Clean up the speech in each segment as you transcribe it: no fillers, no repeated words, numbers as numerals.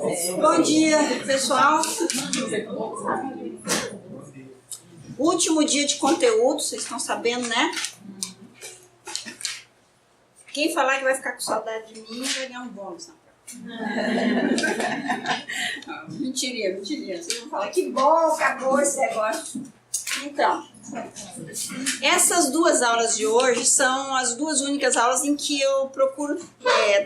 Bom dia, pessoal. Último dia de conteúdo, vocês estão sabendo, né? Quem falar que vai ficar com saudade de mim vai ganhar um bônus. Mentirinha. Vocês vão falar que bom, acabou esse negócio. Então, essas duas aulas de hoje são as duas únicas aulas em que eu procuro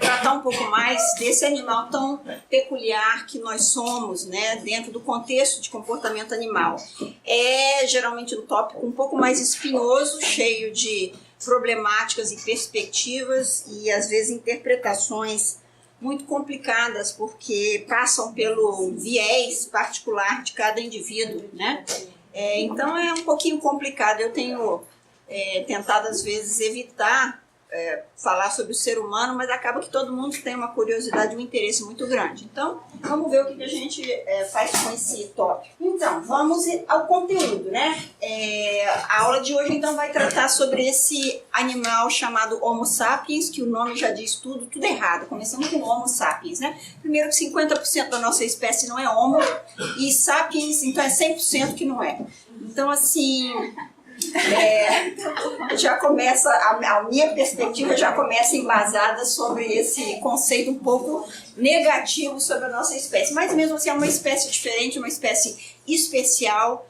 tratar um pouco mais desse animal tão peculiar que nós somos, né, dentro do contexto de comportamento animal. É geralmente um tópico um pouco mais espinhoso, cheio de problemáticas e perspectivas e às vezes interpretações muito complicadas, porque passam pelo viés particular de cada indivíduo, né? Então é um pouquinho complicado. Eu tenho tentado às vezes evitar falar sobre o ser humano, mas acaba que todo mundo tem uma curiosidade e um interesse muito grande. Então vamos ver o que a gente faz com esse tópico. Então vamos ao conteúdo, né? A aula de hoje então vai tratar sobre esse animal chamado Homo sapiens, que o nome já diz tudo errado, começando com Homo sapiens, né? Primeiro que 50% da nossa espécie não é Homo, e sapiens então é 100% que não é. Então assim, já começa, a minha perspectiva já começa embasada sobre esse conceito um pouco negativo sobre a nossa espécie, mas mesmo assim é uma espécie diferente, uma espécie especial,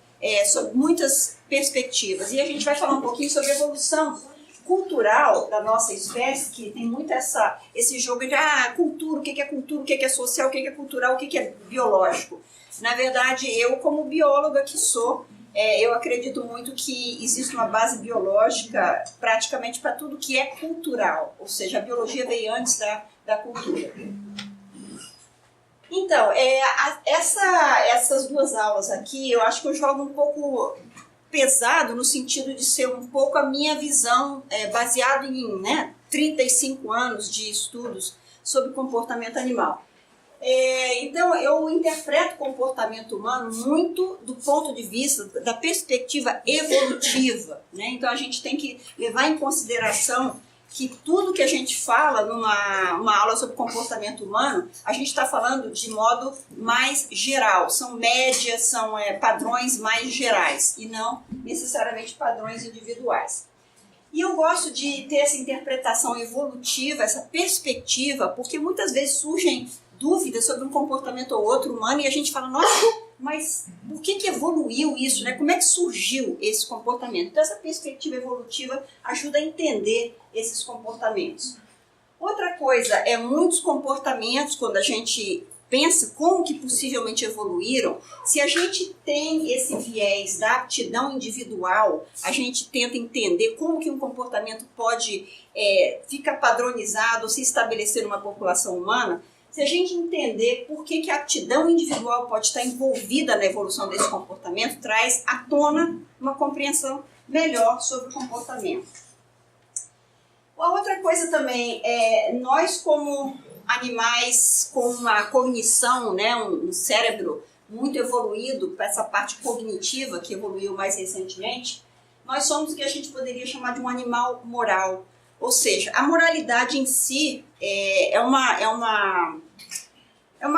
sob muitas perspectivas. E a gente vai falar um pouquinho sobre a evolução cultural da nossa espécie, que tem muito esse jogo de cultura, o que é cultura, o que é social, o que é cultural, o que é biológico. Na verdade, eu como bióloga que sou, eu acredito muito que existe uma base biológica praticamente para tudo que é cultural, ou seja, a biologia veio antes da cultura. Então, essas duas aulas aqui, eu acho que eu jogo um pouco pesado no sentido de ser um pouco a minha visão, baseado em 35 anos de estudos sobre comportamento animal. Então, eu interpreto o comportamento humano muito do ponto de vista da perspectiva evolutiva, né? Então, a gente tem que levar em consideração que tudo que a gente fala numa aula sobre comportamento humano, a gente está falando de modo mais geral, são médias, são padrões mais gerais e não necessariamente padrões individuais. E eu gosto de ter essa interpretação evolutiva, essa perspectiva, porque muitas vezes surgem dúvidas sobre um comportamento ou outro humano e a gente fala, nossa, mas por que evoluiu isso, né? Como é que surgiu esse comportamento? Então essa perspectiva evolutiva ajuda a entender esses comportamentos. Outra coisa muitos comportamentos, quando a gente pensa como que possivelmente evoluíram, se a gente tem esse viés da aptidão individual, a gente tenta entender como que um comportamento pode ficar padronizado ou se estabelecer numa população humana. Se a gente entender por que a aptidão individual pode estar envolvida na evolução desse comportamento, traz à tona uma compreensão melhor sobre o comportamento. A outra coisa também nós como animais com uma cognição, né, um cérebro muito evoluído para essa parte cognitiva que evoluiu mais recentemente, nós somos o que a gente poderia chamar de um animal moral. Ou seja, a moralidade em si é uma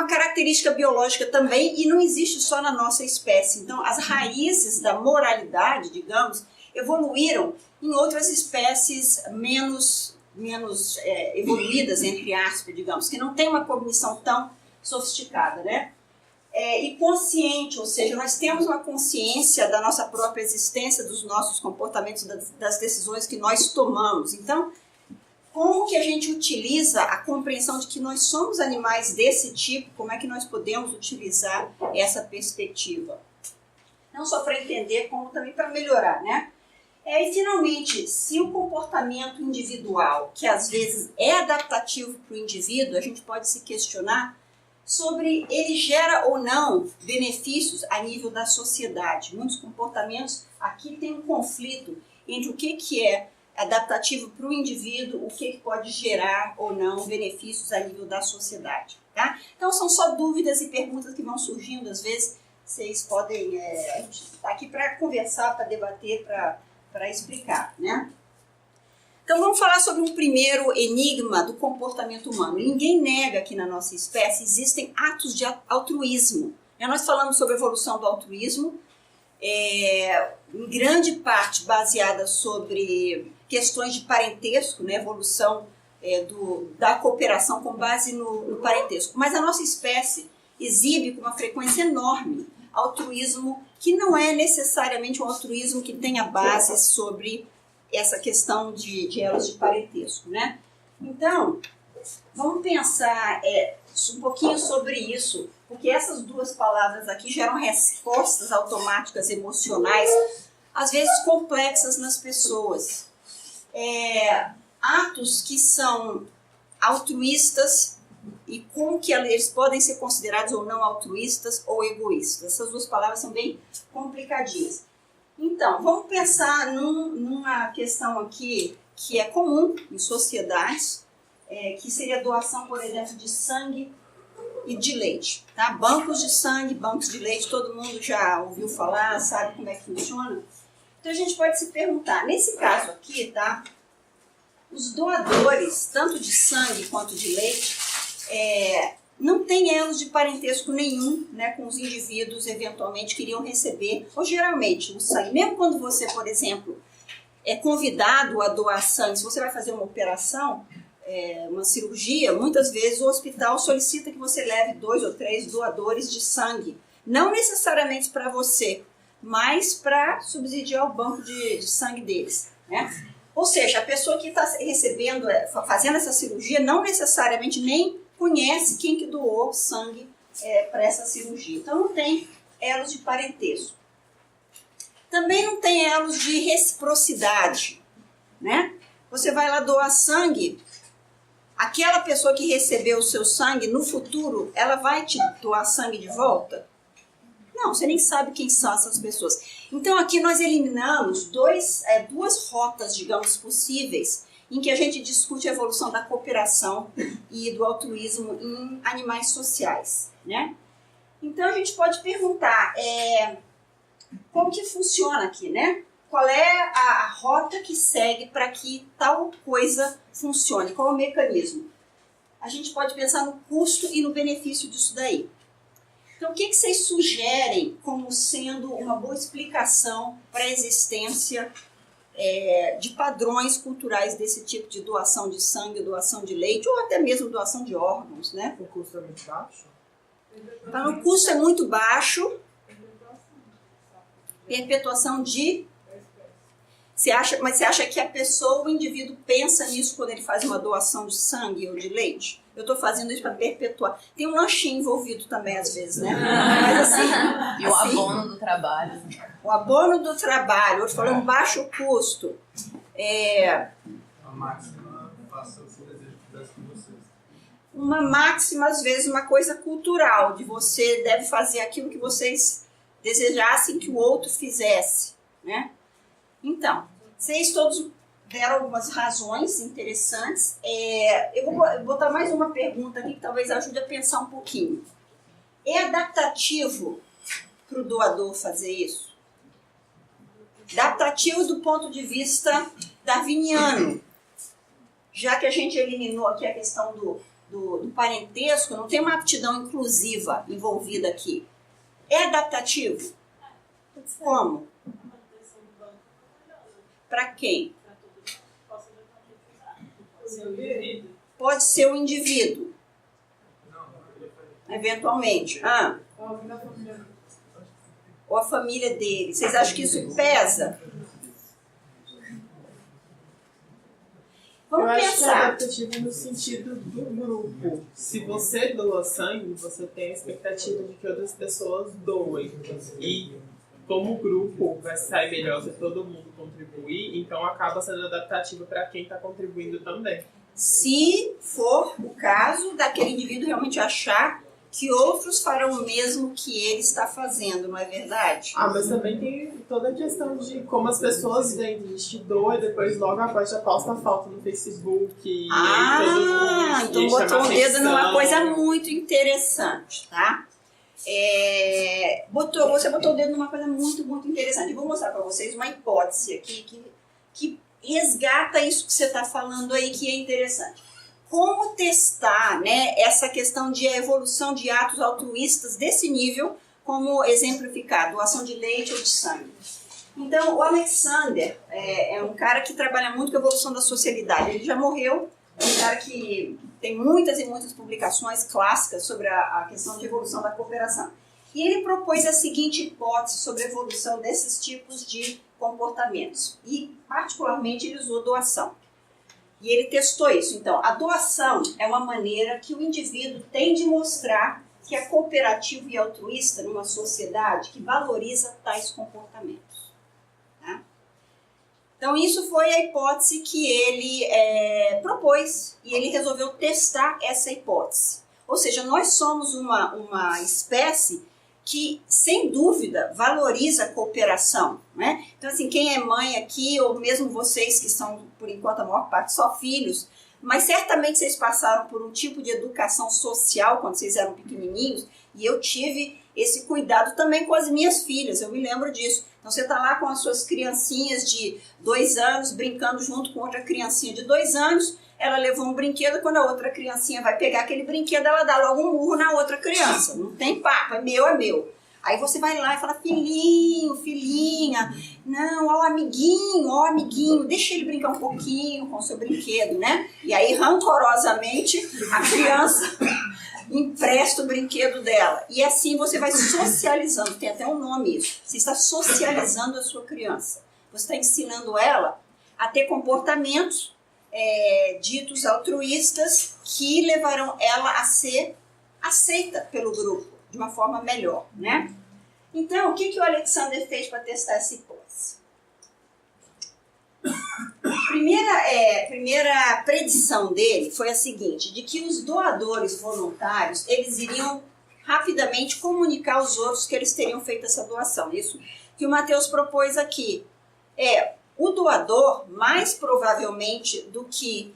característica biológica também e não existe só na nossa espécie. Então, as raízes da moralidade, digamos, evoluíram em outras espécies menos evoluídas, entre aspas, digamos, que não tem uma cognição tão sofisticada, né? E consciente, ou seja, nós temos uma consciência da nossa própria existência, dos nossos comportamentos, das decisões que nós tomamos. Então, como que a gente utiliza a compreensão de que nós somos animais desse tipo, como é que nós podemos utilizar essa perspectiva? Não só para entender, como também para melhorar, né? E finalmente, se o comportamento individual, que às vezes é adaptativo para o indivíduo, a gente pode se questionar sobre ele gera ou não benefícios a nível da sociedade. Muitos comportamentos, aqui tem um conflito entre o que é adaptativo para o indivíduo, o que pode gerar ou não benefícios a nível da sociedade. Tá? Então são só dúvidas e perguntas que vão surgindo, às vezes vocês podem, a gente está aqui para conversar, para debater, para explicar, né? Então vamos falar sobre um primeiro enigma do comportamento humano. Ninguém nega que na nossa espécie existem atos de altruísmo. Nós falamos sobre a evolução do altruísmo, em grande parte baseada sobre questões de parentesco, né? Evolução da cooperação com base no parentesco. Mas a nossa espécie exibe com uma frequência enorme altruísmo que não é necessariamente um altruísmo que tenha base sobre essa questão de elos de parentesco, né? Então, vamos pensar um pouquinho sobre isso, porque essas duas palavras aqui geram respostas automáticas emocionais, às vezes complexas nas pessoas. Atos que são altruístas e como que eles podem ser considerados ou não altruístas ou egoístas. Essas duas palavras são bem complicadinhas. Então, vamos pensar numa questão aqui que é comum em sociedades, que seria a doação, por exemplo, de sangue e de leite. Tá? Bancos de sangue, bancos de leite, todo mundo já ouviu falar, sabe como é que funciona? Então a gente pode se perguntar, nesse caso aqui, tá? Os doadores, tanto de sangue quanto de leite, não têm elos de parentesco nenhum, né, com os indivíduos eventualmente que iriam receber, ou geralmente, o sangue. Mesmo quando você, por exemplo, é convidado a doar sangue, se você vai fazer uma operação, uma cirurgia, muitas vezes o hospital solicita que você leve 2 ou 3 doadores de sangue. Não necessariamente para você, mas para subsidiar o banco de sangue deles, né? Ou seja, a pessoa que está recebendo, fazendo essa cirurgia, não necessariamente nem conhece quem que doou sangue para essa cirurgia. Então não tem elos de parentesco. Também não tem elos de reciprocidade, né? Você vai lá doar sangue, aquela pessoa que recebeu o seu sangue, no futuro, ela vai te doar sangue de volta? Não, você nem sabe quem são essas pessoas. Então aqui nós eliminamos duas rotas, digamos, possíveis, em que a gente discute a evolução da cooperação e do altruísmo em animais sociais, né? Então a gente pode perguntar, como que funciona aqui, né? Qual é a rota que segue para que tal coisa funcione? Qual é o mecanismo? A gente pode pensar no custo e no benefício disso daí. Então, o que vocês sugerem como sendo uma boa explicação para a existência de padrões culturais desse tipo de doação de sangue, doação de leite, ou até mesmo doação de órgãos, né? O custo é muito baixo? Então, o custo é muito baixo. Perpetuação de... Mas você acha que a pessoa, o indivíduo, pensa nisso quando ele faz uma doação de sangue ou de leite? Eu estou fazendo isso para perpetuar. Tem um lanchinho envolvido também, às vezes, né? Mas assim... E o abono do trabalho. O abono do trabalho. Outro falou um baixo custo. A máxima, faça o seu desejo que fizesse com vocês. Uma máxima, às vezes, uma coisa cultural, de você deve fazer aquilo que vocês desejassem que o outro fizesse, né? Então, vocês todos deram algumas razões interessantes. Eu vou botar mais uma pergunta aqui que talvez ajude a pensar um pouquinho. É adaptativo para o doador fazer isso? Adaptativo do ponto de vista darwiniano. Já que a gente eliminou aqui a questão do parentesco, não tem uma aptidão inclusiva envolvida aqui. É adaptativo? Como? Para quem? Pode ser o indivíduo. Eventualmente. Ou a família dele. Vocês acham que isso pesa? Vamos pensar. Eu acho que é adaptativo no sentido do grupo. Se você doa sangue, você tem a expectativa de que outras pessoas doem. E como o grupo vai sair melhor se todo mundo contribuir, então acaba sendo adaptativo para quem está contribuindo também. Se for o caso daquele indivíduo realmente achar que outros farão o mesmo que ele está fazendo, não é verdade? Mas também tem toda a questão de como as pessoas veem. A gente doa e depois logo após já posta foto no Facebook. E todo mundo então botou o dedo numa coisa muito interessante, tá? Você botou o dedo numa coisa muito, muito interessante. Eu vou mostrar para vocês uma hipótese aqui que resgata isso que você está falando aí, que é interessante. Como testar, né, essa questão de evolução de atos altruístas desse nível, como exemplificar, doação de leite ou de sangue. Então, o Alexander é um cara que trabalha muito com a evolução da socialidade. Ele já morreu, é um cara que tem muitas e muitas publicações clássicas sobre a questão de evolução da cooperação. E ele propôs a seguinte hipótese sobre a evolução desses tipos de comportamentos. E, particularmente, ele usou doação. E ele testou isso. Então, a doação é uma maneira que o indivíduo tem de mostrar que é cooperativo e altruísta numa sociedade que valoriza tais comportamentos. Tá? Então, isso foi a hipótese que ele propôs e ele resolveu testar essa hipótese. Ou seja, nós somos uma espécie que, sem dúvida, valoriza a cooperação, né? Então, assim, quem é mãe aqui, ou mesmo vocês que são, por enquanto, a maior parte, só filhos, mas certamente vocês passaram por um tipo de educação social quando vocês eram pequenininhos, e eu tive esse cuidado também com as minhas filhas, eu me lembro disso. Então, você está lá com as suas criancinhas de 2 anos, brincando junto com outra criancinha de 2 anos, ela levou um brinquedo, quando a outra criancinha vai pegar aquele brinquedo, ela dá logo um murro na outra criança. Não tem papo, é meu, é meu. Aí você vai lá e fala, filhinho, filhinha, não, ó amiguinho, deixa ele brincar um pouquinho com o seu brinquedo, né? E aí, rancorosamente, a criança empresta o brinquedo dela. E assim você vai socializando, tem até um nome isso. Você está socializando a sua criança. Você está ensinando ela a ter comportamentos ditos altruístas que levarão ela a ser aceita pelo grupo de uma forma melhor, né? Então, o que o Alexander fez para testar essa hipótese? Primeira predição dele foi a seguinte, de que os doadores voluntários, eles iriam rapidamente comunicar aos outros que eles teriam feito essa doação. Isso que o Mateus propôs aqui. O doador, mais provavelmente do que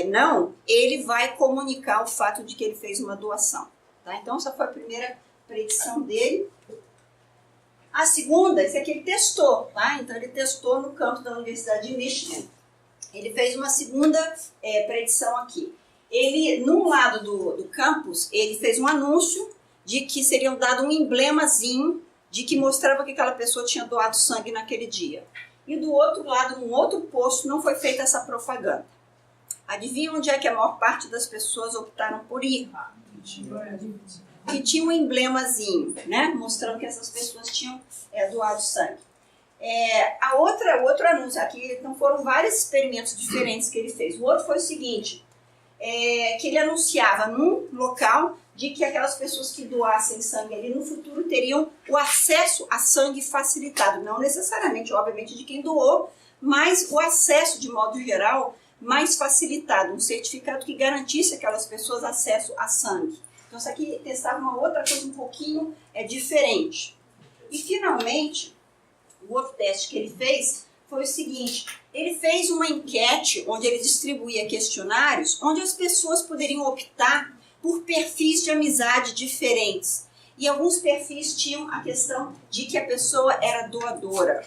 não, ele vai comunicar o fato de que ele fez uma doação. Tá? Então, essa foi a primeira predição dele. A segunda, esse aqui ele testou, tá? Então ele testou no campo da Universidade de Michigan. Ele fez uma segunda predição aqui. Ele, num lado do campus, ele fez um anúncio de que seriam dado um emblemazinho de que mostrava que aquela pessoa tinha doado sangue naquele dia. E do outro lado, num outro posto, não foi feita essa propaganda. Adivinha onde é que a maior parte das pessoas optaram por ir? Que tinha um emblemazinho, né? Mostrando que essas pessoas tinham doado sangue. Outro anúncio aqui, então foram vários experimentos diferentes que ele fez. O outro foi o seguinte, que ele anunciava num local de que aquelas pessoas que doassem sangue ali no futuro teriam o acesso a sangue facilitado. Não necessariamente, obviamente, de quem doou, mas o acesso, de modo geral, mais facilitado. Um certificado que garantisse aquelas pessoas acesso a sangue. Então, isso aqui testava uma outra coisa um pouquinho diferente. E, finalmente, o outro teste que ele fez foi o seguinte. Ele fez uma enquete onde ele distribuía questionários onde as pessoas poderiam optar por perfis de amizade diferentes. E alguns perfis tinham a questão de que a pessoa era doadora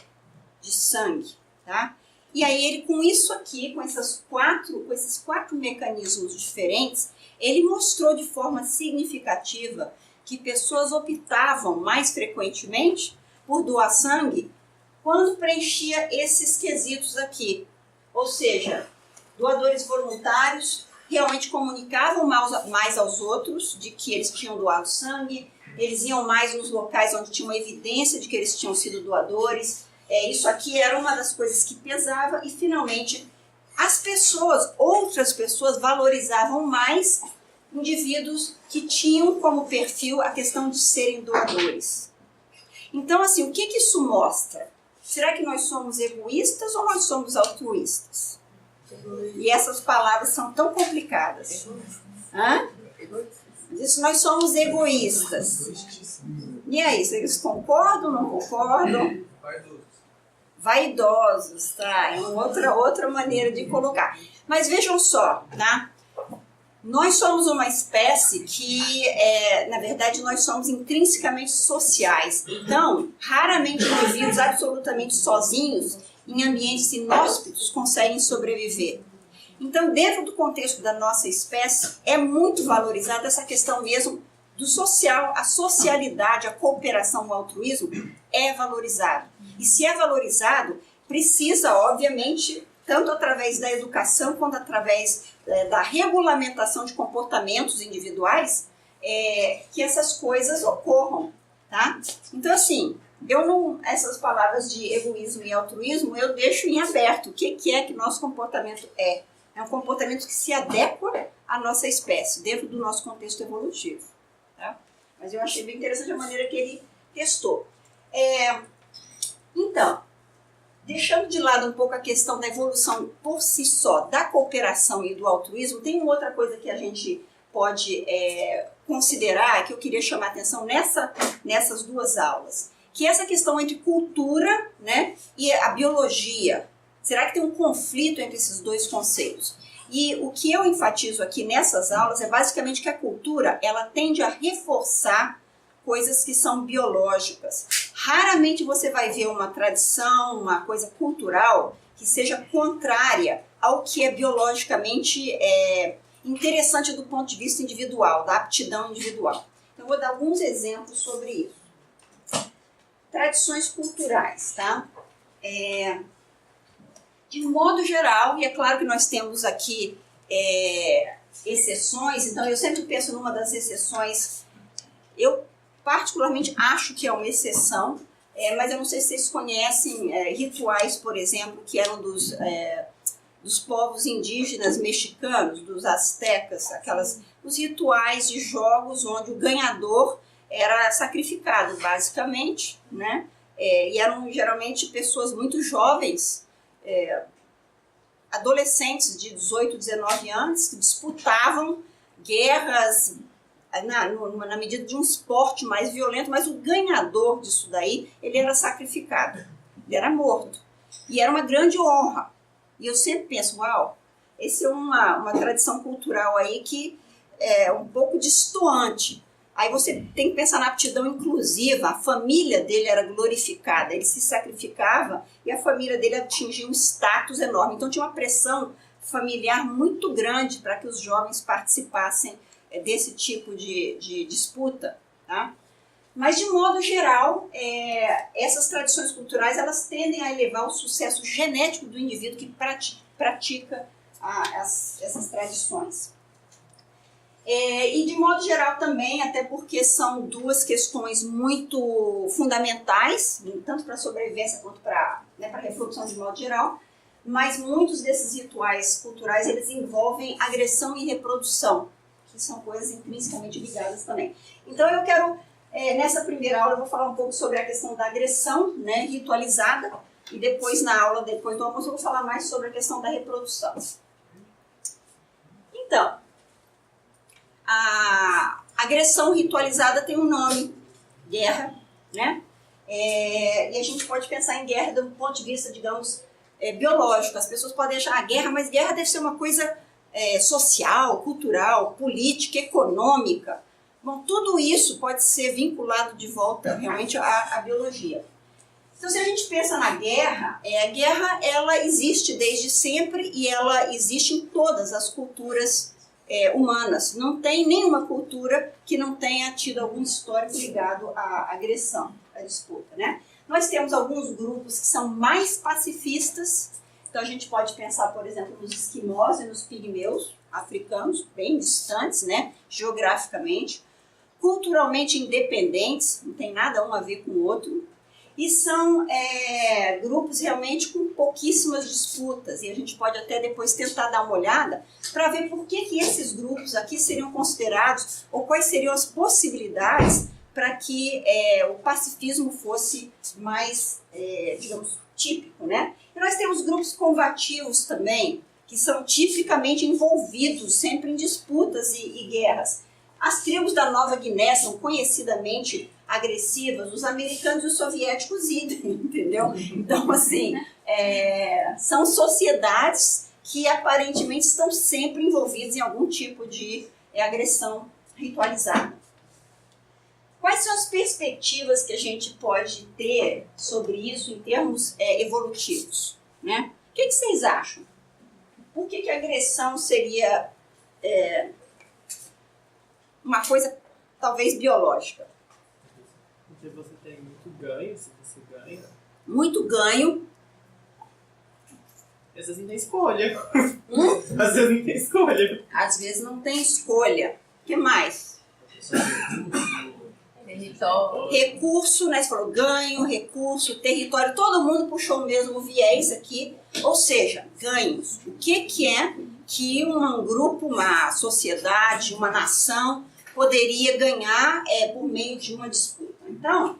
de sangue, tá? E aí ele, com isso aqui, com esses quatro mecanismos diferentes, ele mostrou de forma significativa que pessoas optavam mais frequentemente por doar sangue quando preenchia esses quesitos aqui. Ou seja, doadores voluntários realmente comunicavam mais aos outros de que eles tinham doado sangue, eles iam mais nos locais onde tinha uma evidência de que eles tinham sido doadores. Isso aqui era uma das coisas que pesava e, finalmente, outras pessoas valorizavam mais indivíduos que tinham como perfil a questão de serem doadores. Então, assim, o que isso mostra? Será que nós somos egoístas ou nós somos altruístas? E essas palavras são tão complicadas. Isso, nós somos egoístas. E aí, vocês concordam ou não concordam? Vaidosos, tá? É outra maneira de colocar. Mas vejam só, tá? Nós somos uma espécie que, na verdade, nós somos intrinsecamente sociais. Então, raramente indivíduos absolutamente sozinhos em ambientes inóspitos conseguem sobreviver. Então, dentro do contexto da nossa espécie, é muito valorizada essa questão mesmo do social, a socialidade, a cooperação, o altruísmo é valorizado. E se é valorizado, precisa, obviamente, tanto através da educação quanto através da regulamentação de comportamentos individuais, que essas coisas ocorram, tá? Então, assim, essas palavras de egoísmo e altruísmo, eu deixo em aberto. O que é que nosso comportamento é? É um comportamento que se adequa à nossa espécie, dentro do nosso contexto evolutivo. Tá? Mas eu achei bem interessante a maneira que ele testou. Então, deixando de lado um pouco a questão da evolução por si só, da cooperação e do altruísmo, tem uma outra coisa que a gente pode considerar, que eu queria chamar a atenção nessas duas aulas, que é essa questão entre cultura, né, e a biologia. Será que tem um conflito entre esses dois conceitos? E o que eu enfatizo aqui nessas aulas é basicamente que a cultura, ela tende a reforçar coisas que são biológicas. Raramente você vai ver uma tradição, uma coisa cultural que seja contrária ao que é biologicamente interessante do ponto de vista individual, da aptidão individual. Então, eu vou dar alguns exemplos sobre isso. Tradições culturais, tá? De modo geral, e é claro que nós temos aqui exceções, então eu sempre penso numa das exceções, eu particularmente acho que é uma exceção, mas eu não sei se vocês conhecem rituais, por exemplo, que eram dos povos indígenas mexicanos, dos astecas, os rituais de jogos onde o ganhador era sacrificado, basicamente, né? E eram geralmente pessoas muito jovens, adolescentes de 18, 19 anos, que disputavam guerras na medida de um esporte mais violento, mas o ganhador disso daí, ele era sacrificado, ele era morto. E era uma grande honra. E eu sempre penso, uau, essa é uma tradição cultural aí que é um pouco destoante. Aí você tem que pensar na aptidão inclusiva, a família dele era glorificada, ele se sacrificava e a família dele atingia um status enorme. Então tinha uma pressão familiar muito grande para que os jovens participassem desse tipo de disputa, tá? Mas de modo geral, essas tradições culturais, elas tendem a elevar o sucesso genético do indivíduo que pratica essas tradições. E de modo geral também, até porque são duas questões muito fundamentais, tanto para a sobrevivência quanto para a reprodução de modo geral, mas muitos desses rituais culturais, eles envolvem agressão e reprodução, que são coisas intrinsecamente ligadas também. Então eu quero, nessa primeira aula, eu vou falar um pouco sobre a questão da agressão, né, ritualizada, e depois na aula, depois do almoço, eu vou falar mais sobre a questão da reprodução. Então, a agressão ritualizada tem um nome, guerra, né? E a gente pode pensar em guerra do ponto de vista, digamos, biológico. As pessoas podem achar guerra, mas guerra deve ser uma coisa social, cultural, política, econômica. Bom, tudo isso pode ser vinculado de volta realmente à biologia. Então, se a gente pensa na guerra, a guerra ela existe desde sempre e ela existe em todas as culturas humanas. Não tem nenhuma cultura que não tenha tido algum histórico ligado à agressão, à disputa, né? Nós temos alguns grupos que são mais pacifistas. Então a gente pode pensar, por exemplo, nos esquimós e nos pigmeus africanos, bem distantes, né, geograficamente, culturalmente independentes, não tem nada um a ver com o outro, e são grupos realmente com pouquíssimas disputas, e a gente pode até depois tentar dar uma olhada para ver por que esses grupos aqui seriam considerados, ou quais seriam as possibilidades para que o pacifismo fosse mais, digamos, típico, né? E nós temos grupos combativos também, que são tipicamente envolvidos sempre em disputas e guerras. As tribos da Nova Guiné são conhecidamente agressivas, os americanos e os soviéticos idem, entendeu? Então, assim, são sociedades que aparentemente estão sempre envolvidas em algum tipo de agressão ritualizada. Quais são as perspectivas que a gente pode ter sobre isso em termos evolutivos, né? O que vocês acham? Por que a agressão seria uma coisa talvez biológica? Porque você tem muito ganho, se você ganha. Muito ganho. Às vezes não tem escolha. Às vezes não tem escolha. Às vezes não tem escolha. O que mais? Território. Recurso, né? Você falou ganho, recurso, território. Todo mundo puxou o mesmo viés aqui. Ou seja, ganhos. O que é que um grupo, uma sociedade, uma nação poderia ganhar por meio de uma disputa? Então,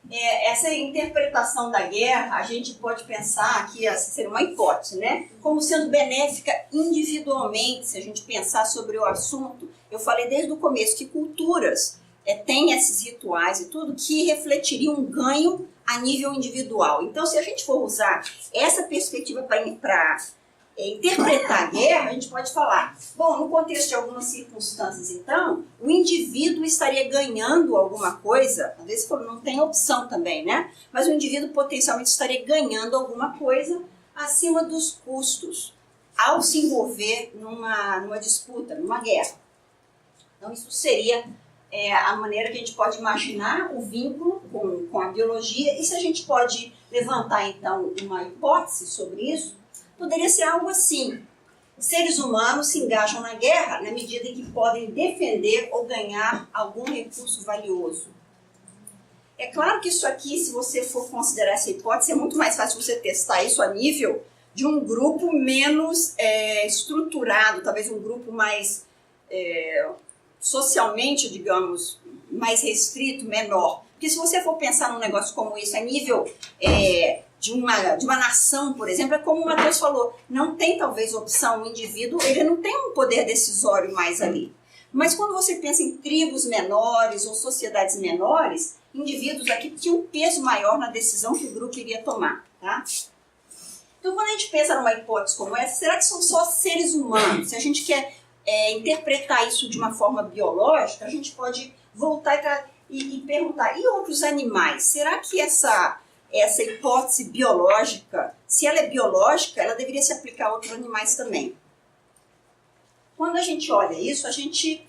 essa interpretação da guerra, a gente pode pensar que essa seria uma hipótese, né? Como sendo benéfica individualmente, se a gente pensar sobre o assunto. Eu falei desde o começo que culturas têm esses rituais e tudo que refletiriam um ganho a nível individual. Então, se a gente for usar essa perspectiva para interpretar a guerra, a gente pode falar, bom, no contexto de algumas circunstâncias, então, o indivíduo estaria ganhando alguma coisa, às vezes não tem opção também, né? Mas o indivíduo potencialmente estaria ganhando alguma coisa acima dos custos ao se envolver numa disputa, numa guerra. Então, isso seria a maneira que a gente pode imaginar o vínculo com a biologia, e se a gente pode levantar, então, uma hipótese sobre isso, poderia ser algo assim: seres humanos se engajam na guerra na medida em que podem defender ou ganhar algum recurso valioso. É claro que isso aqui, se você for considerar essa hipótese, é muito mais fácil você testar isso a nível de um grupo menos estruturado, talvez um grupo mais socialmente, digamos, mais restrito, menor. Porque se você for pensar num negócio como isso a nível de uma nação, por exemplo, é como o Matheus falou, não tem talvez opção, o indivíduo, ele não tem um poder decisório mais ali. Mas quando você pensa em tribos menores ou sociedades menores, indivíduos aqui tinham um peso maior na decisão que o grupo iria tomar, tá? Então, quando a gente pensa numa hipótese como essa, será que são só seres humanos? Se a gente quer interpretar isso de uma forma biológica, a gente pode voltar e perguntar, e outros animais? Será que essa hipótese biológica, se ela é biológica, ela deveria se aplicar a outros animais também? Quando a gente olha isso, a gente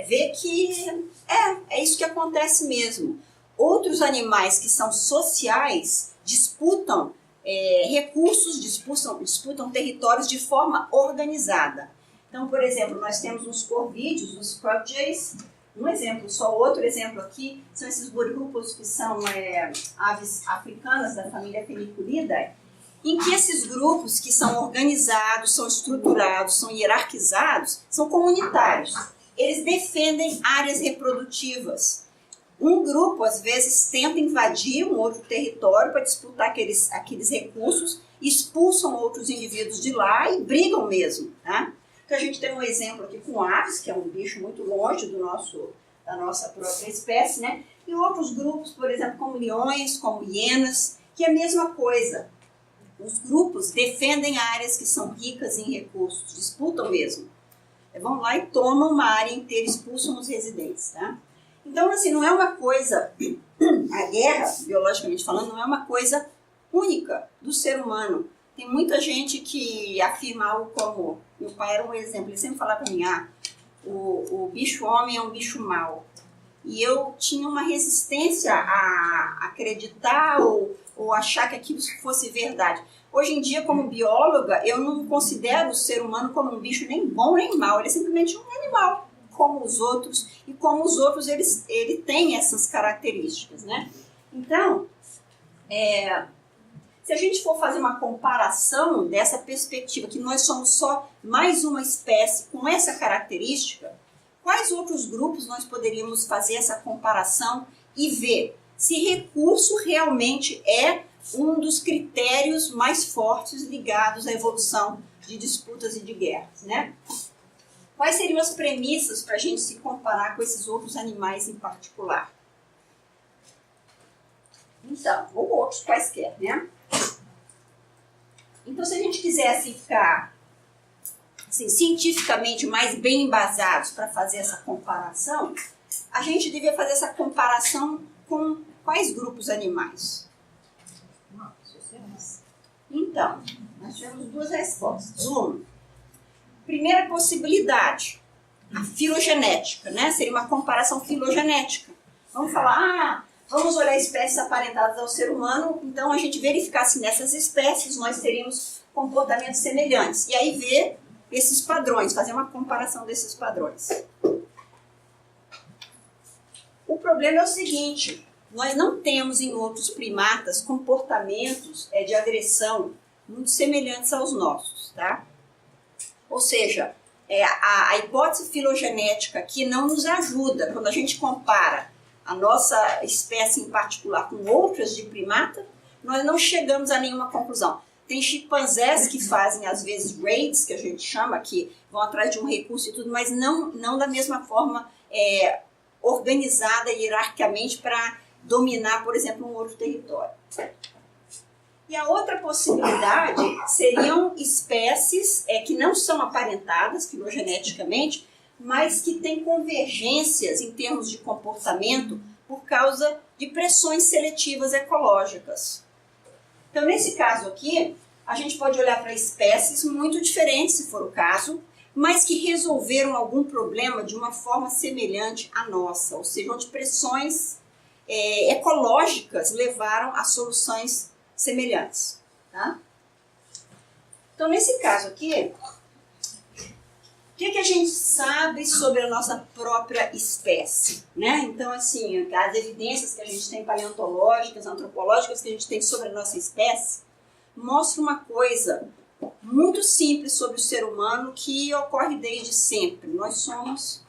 vê que é isso que acontece mesmo. Outros animais que são sociais disputam recursos, disputam territórios de forma organizada. Então, por exemplo, nós temos os corvídeos, os crocodiles. Um exemplo, só outro exemplo aqui, são esses grupos que são aves africanas da família Fenicuridae, em que esses grupos que são organizados, são estruturados, são hierarquizados, são comunitários. Eles defendem áreas reprodutivas. Um grupo, às vezes, tenta invadir um outro território para disputar aqueles recursos, expulsam outros indivíduos de lá e brigam mesmo, tá? Então, a gente tem um exemplo aqui com aves, que é um bicho muito longe da nossa própria espécie, né? E outros grupos, por exemplo, como leões, como hienas, que é a mesma coisa. Os grupos defendem áreas que são ricas em recursos, disputam mesmo. Vão lá e tomam uma área inteira, expulsam os residentes, tá? Então, assim, não é uma coisa... A guerra, biologicamente falando, não é uma coisa única do ser humano. Tem muita gente que afirma algo como... Meu pai era um exemplo, ele sempre falava para mim, o bicho-homem é um bicho mau. E eu tinha uma resistência a acreditar ou achar que aquilo fosse verdade. Hoje em dia, como bióloga, eu não considero o ser humano como um bicho nem bom nem mau. Ele é simplesmente um animal, como os outros. E como os outros, ele tem essas características, né? Então, se a gente for fazer uma comparação dessa perspectiva, que nós somos só mais uma espécie com essa característica, quais outros grupos nós poderíamos fazer essa comparação e ver se recurso realmente é um dos critérios mais fortes ligados à evolução de disputas e de guerras, né? Quais seriam as premissas para a gente se comparar com esses outros animais em particular? Então, ou outros quaisquer, né? Então, se a gente quisesse ficar assim, cientificamente mais bem embasados para fazer essa comparação, a gente devia fazer essa comparação com quais grupos animais? Então, nós tivemos duas respostas. Uma, primeira possibilidade, a filogenética, né? Seria uma comparação filogenética. Vamos falar, vamos olhar espécies aparentadas ao ser humano, então a gente verificar se nessas espécies nós teríamos comportamentos semelhantes. E aí ver esses padrões, fazer uma comparação desses padrões. O problema é o seguinte, nós não temos em outros primatas comportamentos de agressão muito semelhantes aos nossos, tá? Ou seja, a hipótese filogenética aqui não nos ajuda quando a gente compara a nossa espécie em particular com outras de primata, nós não chegamos a nenhuma conclusão. Tem chimpanzés que fazem, às vezes, raids, que a gente chama, que vão atrás de um recurso e tudo, mas não da mesma forma organizada hierarquicamente para dominar, por exemplo, um outro território. E a outra possibilidade seriam espécies que não são aparentadas filogeneticamente, mas que têm convergências em termos de comportamento por causa de pressões seletivas ecológicas. Então, nesse caso aqui, a gente pode olhar para espécies muito diferentes, se for o caso, mas que resolveram algum problema de uma forma semelhante à nossa, ou seja, onde pressões ecológicas levaram a soluções semelhantes. Tá? Então, nesse caso aqui, o que a gente sabe sobre a nossa própria espécie? Né? Então, assim, as evidências que a gente tem paleontológicas, antropológicas que a gente tem sobre a nossa espécie mostram uma coisa muito simples sobre o ser humano que ocorre desde sempre. Nós somos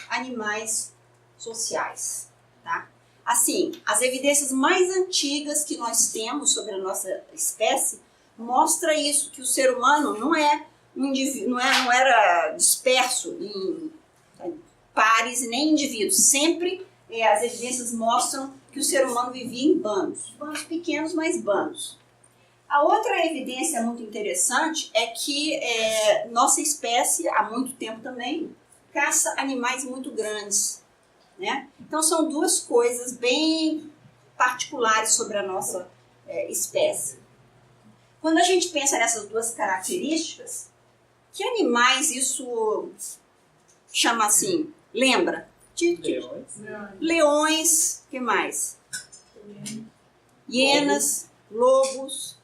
animais sociais. Tá? Assim, as evidências mais antigas que nós temos sobre a nossa espécie mostra isso, que o ser humano não era disperso em pares e nem indivíduos. Sempre as evidências mostram que o ser humano vivia em bandos. Bandos pequenos, mas bandos. A outra evidência muito interessante é que nossa espécie, há muito tempo também, caça animais muito grandes. Né? Então são duas coisas bem particulares sobre a nossa espécie. Quando a gente pensa nessas duas características, que animais isso chama assim? Lembra? Leões, o que mais? Hienas, lobos.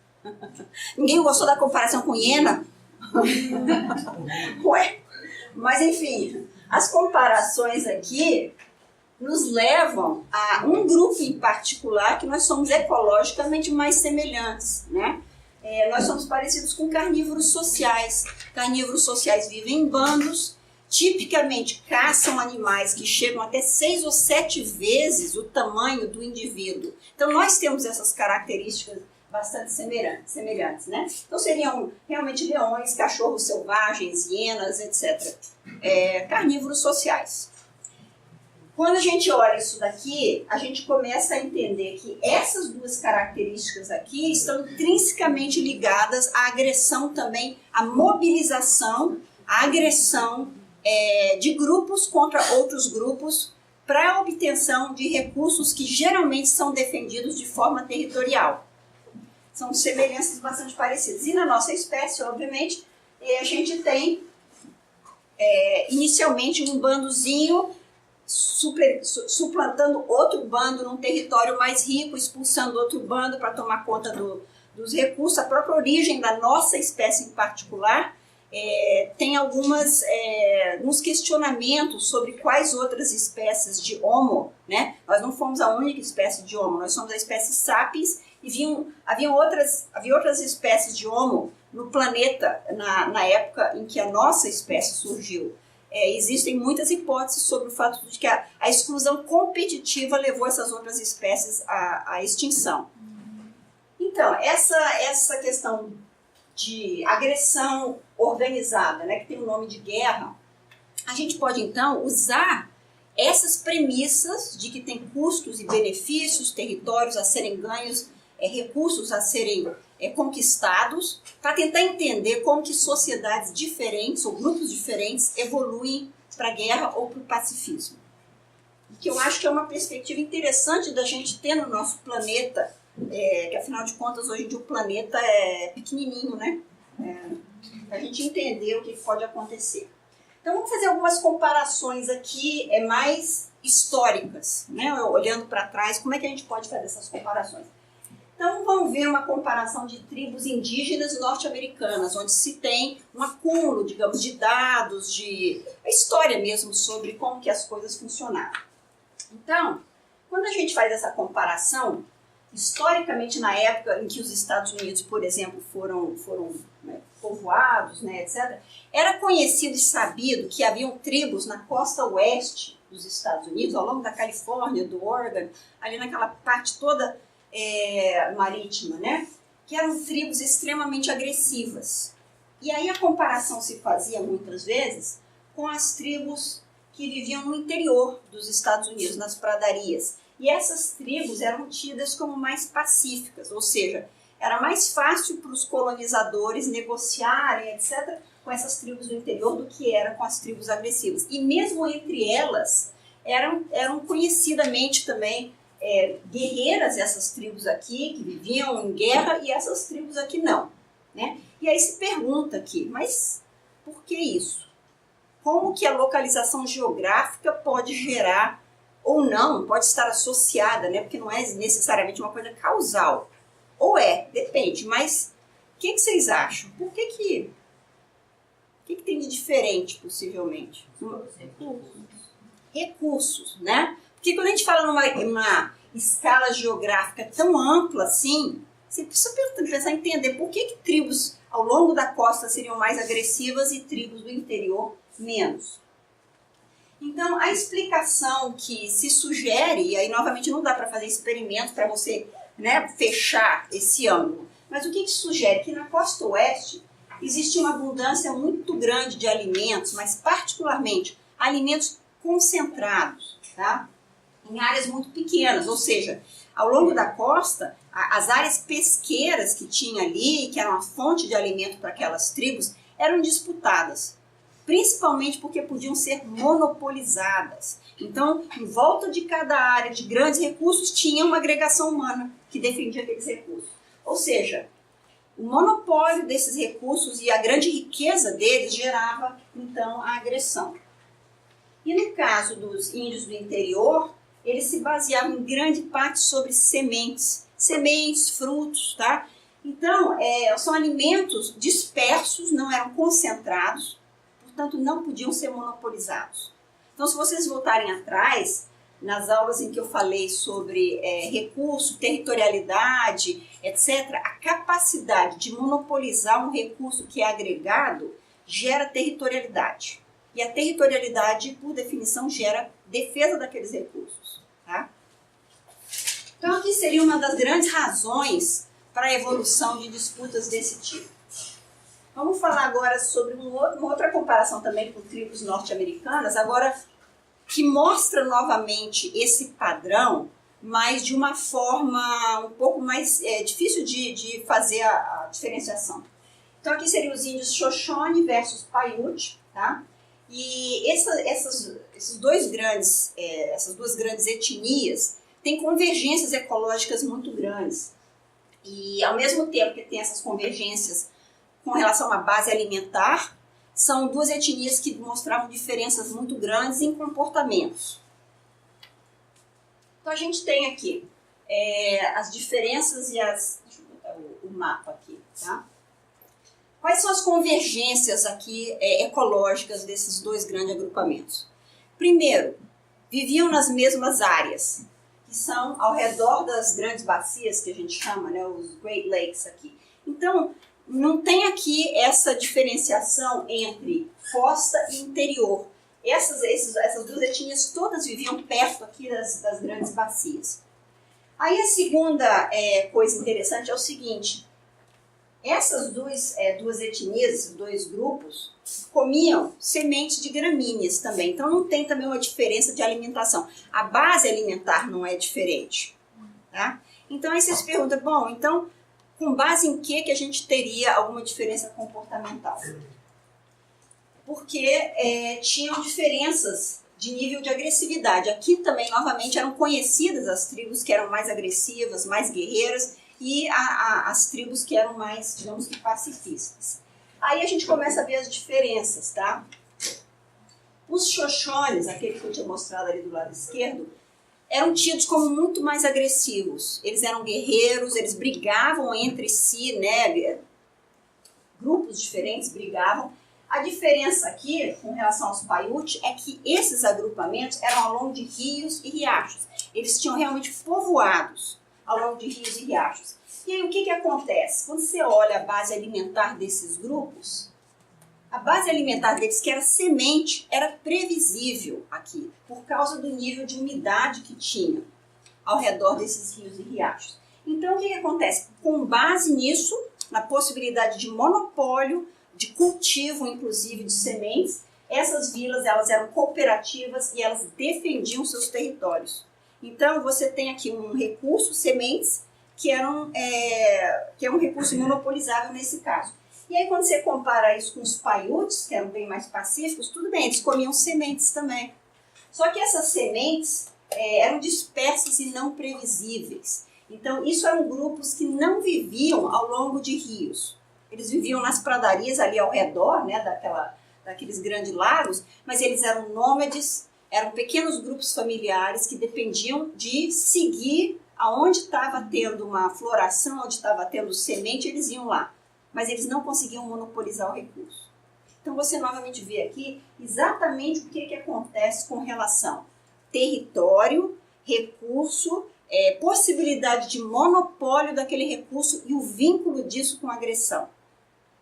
Ninguém gostou da comparação com hiena? Ué, mas enfim, as comparações aqui nos levam a um grupo em particular que nós somos ecologicamente mais semelhantes, né? Nós somos parecidos com carnívoros sociais. Carnívoros sociais vivem em bandos, tipicamente caçam animais que chegam até 6 ou 7 vezes o tamanho do indivíduo. Então nós temos essas características bastante semelhantes, né? Então seriam realmente leões, cachorros selvagens, hienas, etc. Carnívoros sociais. Quando a gente olha isso daqui, a gente começa a entender que essas duas características aqui estão intrinsecamente ligadas à agressão também, à mobilização, à agressão de grupos contra outros grupos para a obtenção de recursos que geralmente são defendidos de forma territorial. São semelhanças bastante parecidas. E na nossa espécie, obviamente, a gente tem inicialmente um bandozinho suplantando outro bando num território mais rico, expulsando outro bando para tomar conta dos recursos. A própria origem da nossa espécie em particular tem alguns questionamentos sobre quais outras espécies de Homo, né? Nós não fomos a única espécie de Homo, nós somos a espécie Sapiens e havia outras espécies de Homo no planeta na época em que a nossa espécie surgiu. Existem muitas hipóteses sobre o fato de que a exclusão competitiva levou essas outras espécies à extinção. Então, essa questão de agressão organizada, né, que tem o nome de guerra, a gente pode, então, usar essas premissas de que tem custos e benefícios, territórios a serem ganhos, recursos a serem conquistados, para tentar entender como que sociedades diferentes ou grupos diferentes evoluem para a guerra ou para o pacifismo. que eu acho que é uma perspectiva interessante da gente ter no nosso planeta, que afinal de contas hoje em dia o planeta é pequenininho, né? Para a gente entender o que pode acontecer. Então vamos fazer algumas comparações aqui mais históricas, né? Olhando para trás, como é que a gente pode fazer essas comparações? Então vamos ver uma comparação de tribos indígenas norte-americanas, onde se tem um acúmulo, digamos, de dados, de a história mesmo sobre como que as coisas funcionaram. Então, quando a gente faz essa comparação, historicamente na época em que os Estados Unidos, por exemplo, foram né, povoados, né, etc., era conhecido e sabido que haviam tribos na costa oeste dos Estados Unidos, ao longo da Califórnia, do Oregon, ali naquela parte toda marítima, né? Que eram tribos extremamente agressivas. E aí a comparação se fazia muitas vezes com as tribos que viviam no interior dos Estados Unidos, nas pradarias. E essas tribos eram tidas como mais pacíficas, ou seja, era mais fácil para os colonizadores negociarem, etc., com essas tribos do interior do que era com as tribos agressivas. E mesmo entre elas, eram conhecidamente também guerreiras, essas tribos aqui, que viviam em guerra, e essas tribos aqui não. Né? E aí se pergunta aqui, mas por que isso? Como que a localização geográfica pode gerar, ou não, pode estar associada, né? Porque não é necessariamente uma coisa causal. Ou depende, mas o que vocês acham? Por que tem de diferente, possivelmente? Recursos, né? Porque quando a gente fala numa escala geográfica tão ampla assim, você precisa pensar em entender por que tribos ao longo da costa seriam mais agressivas e tribos do interior menos. Então, a explicação que se sugere, e aí novamente não dá para fazer experimento para você, né, fechar esse ângulo, mas o que sugere? Que na costa oeste existe uma abundância muito grande de alimentos, mas particularmente alimentos concentrados, tá? Em áreas muito pequenas, ou seja, ao longo da costa, as áreas pesqueiras que tinha ali, que eram a fonte de alimento para aquelas tribos, eram disputadas, principalmente porque podiam ser monopolizadas. Então, em volta de cada área de grandes recursos, tinha uma agregação humana que defendia aqueles recursos. Ou seja, o monopólio desses recursos e a grande riqueza deles gerava, então, a agressão. E no caso dos índios do interior, eles se baseavam em grande parte sobre sementes, frutos, tá? Então, são alimentos dispersos, não eram concentrados, portanto, não podiam ser monopolizados. Então, se vocês voltarem atrás, nas aulas em que eu falei sobre recurso, territorialidade, etc., a capacidade de monopolizar um recurso que é agregado gera territorialidade. E a territorialidade, por definição, gera defesa daqueles recursos. Tá? Então, aqui seria uma das grandes razões para a evolução de disputas desse tipo. Vamos falar agora sobre uma outra comparação também com tribos norte-americanas, agora que mostra novamente esse padrão, mas de uma forma um pouco mais difícil de fazer a diferenciação. Então, aqui seriam os índios Shoshone versus Paiute, tá? E essas duas grandes etnias têm convergências ecológicas muito grandes. E, ao mesmo tempo que tem essas convergências com relação à base alimentar, são duas etnias que mostravam diferenças muito grandes em comportamentos. Então, a gente tem aqui as diferenças e as... Deixa eu botar o mapa aqui, tá? Quais são as convergências aqui ecológicas desses dois grandes agrupamentos? Primeiro, viviam nas mesmas áreas, que são ao redor das grandes bacias, que a gente chama, né, os Great Lakes aqui. Então, não tem aqui essa diferenciação entre costa e interior. Essas duas etnias todas viviam perto aqui das grandes bacias. Aí a segunda coisa interessante é o seguinte: essas duas etnias, dois grupos, comiam sementes de gramíneas também. Então não tem também uma diferença de alimentação. A base alimentar não é diferente. Tá? Então aí vocês perguntam, bom, então com base em que a gente teria alguma diferença comportamental? Porque tinham diferenças de nível de agressividade. Aqui também, novamente, eram conhecidas as tribos que eram mais agressivas, mais guerreiras, e as tribos que eram mais, digamos que, pacifistas. Aí a gente começa a ver as diferenças, tá? Os Xoshones, aquele que eu tinha mostrado ali do lado esquerdo, eram tidos como muito mais agressivos. Eles eram guerreiros, eles brigavam entre si, né? Grupos diferentes brigavam. A diferença aqui, com relação aos Paiute, é que esses agrupamentos eram ao longo de rios e riachos. Eles tinham realmente povoados ao longo de rios e riachos. E aí o que acontece? Quando você olha a base alimentar desses grupos, a base alimentar deles, que era semente, era previsível aqui, por causa do nível de umidade que tinha ao redor desses rios e riachos. Então, o que acontece? Com base nisso, na possibilidade de monopólio, de cultivo, inclusive, de sementes, essas vilas elas eram cooperativas e elas defendiam seus territórios. Então, você tem aqui um recurso, sementes, que é um recurso monopolizável nesse caso. E aí, quando você compara isso com os Paiutes, que eram bem mais pacíficos, tudo bem, eles comiam sementes também. Só que essas sementes eram dispersas e não previsíveis. Então, isso eram grupos que não viviam ao longo de rios. Eles viviam nas pradarias ali ao redor, né, daqueles grandes lagos, mas eles eram nômades, eram pequenos grupos familiares que dependiam de seguir aonde estava tendo uma floração, onde estava tendo semente, eles iam lá. Mas eles não conseguiam monopolizar o recurso. Então você novamente vê aqui exatamente o que acontece com relação território, recurso, possibilidade de monopólio daquele recurso e o vínculo disso com a agressão.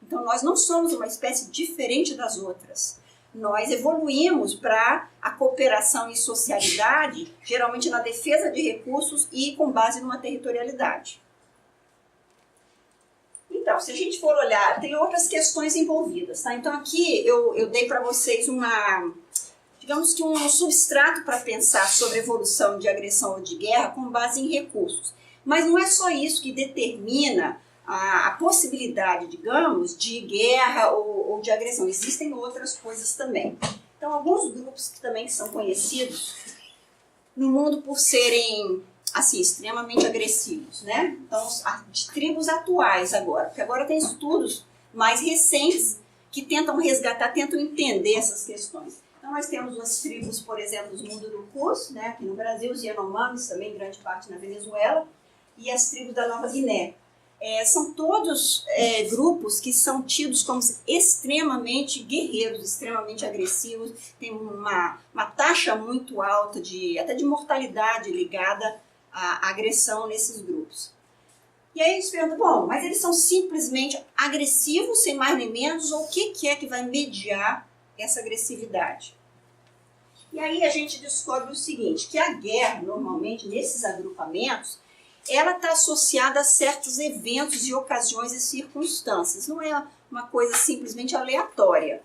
Então nós não somos uma espécie diferente das outras. Nós evoluímos para a cooperação e socialidade, geralmente na defesa de recursos e com base numa territorialidade. Então, se a gente for olhar, tem outras questões envolvidas, tá? Então aqui eu dei para vocês digamos que um substrato para pensar sobre a evolução de agressão ou de guerra com base em recursos. Mas não é só isso que determina a possibilidade, digamos, de guerra ou de agressão. Existem outras coisas também. Então, alguns grupos que também são conhecidos no mundo por serem assim, extremamente agressivos, né? Então, de tribos atuais agora, porque agora tem estudos mais recentes que tentam resgatar, tentam entender essas questões. Então, nós temos as tribos, por exemplo, os Mundurucus, né, aqui no Brasil, os Yanomamis, também grande parte na Venezuela, e as tribos da Nova Guiné. São todos grupos que são tidos como extremamente guerreiros, extremamente agressivos, tem uma taxa muito alta até de mortalidade ligada à agressão nesses grupos. E aí a gente pergunta, bom, mas eles são simplesmente agressivos, sem mais nem menos, ou o que é que vai mediar essa agressividade? E aí a gente descobre o seguinte, que a guerra, normalmente, nesses agrupamentos, ela está associada a certos eventos e ocasiões e circunstâncias. Não é uma coisa simplesmente aleatória.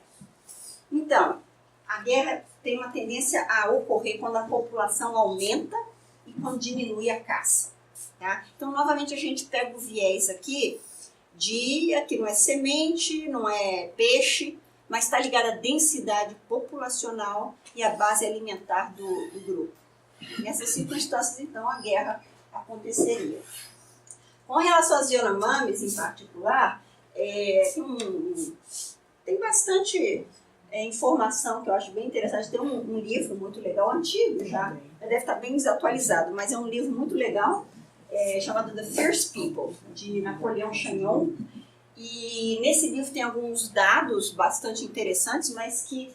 Então, a guerra tem uma tendência a ocorrer quando a população aumenta e quando diminui a caça. Tá? Então, novamente, a gente pega o viés aqui aqui não é semente, não é peixe, mas está ligado à densidade populacional e à base alimentar do grupo. Nessas circunstâncias, então, a guerra aconteceria. Com relação aos Yanomamis, em particular, tem bastante informação que eu acho bem interessante. Tem um livro muito legal, antigo já deve estar bem desatualizado, mas é um livro muito legal, chamado The First People, de Napoleão Chagnon. E nesse livro tem alguns dados bastante interessantes, mas que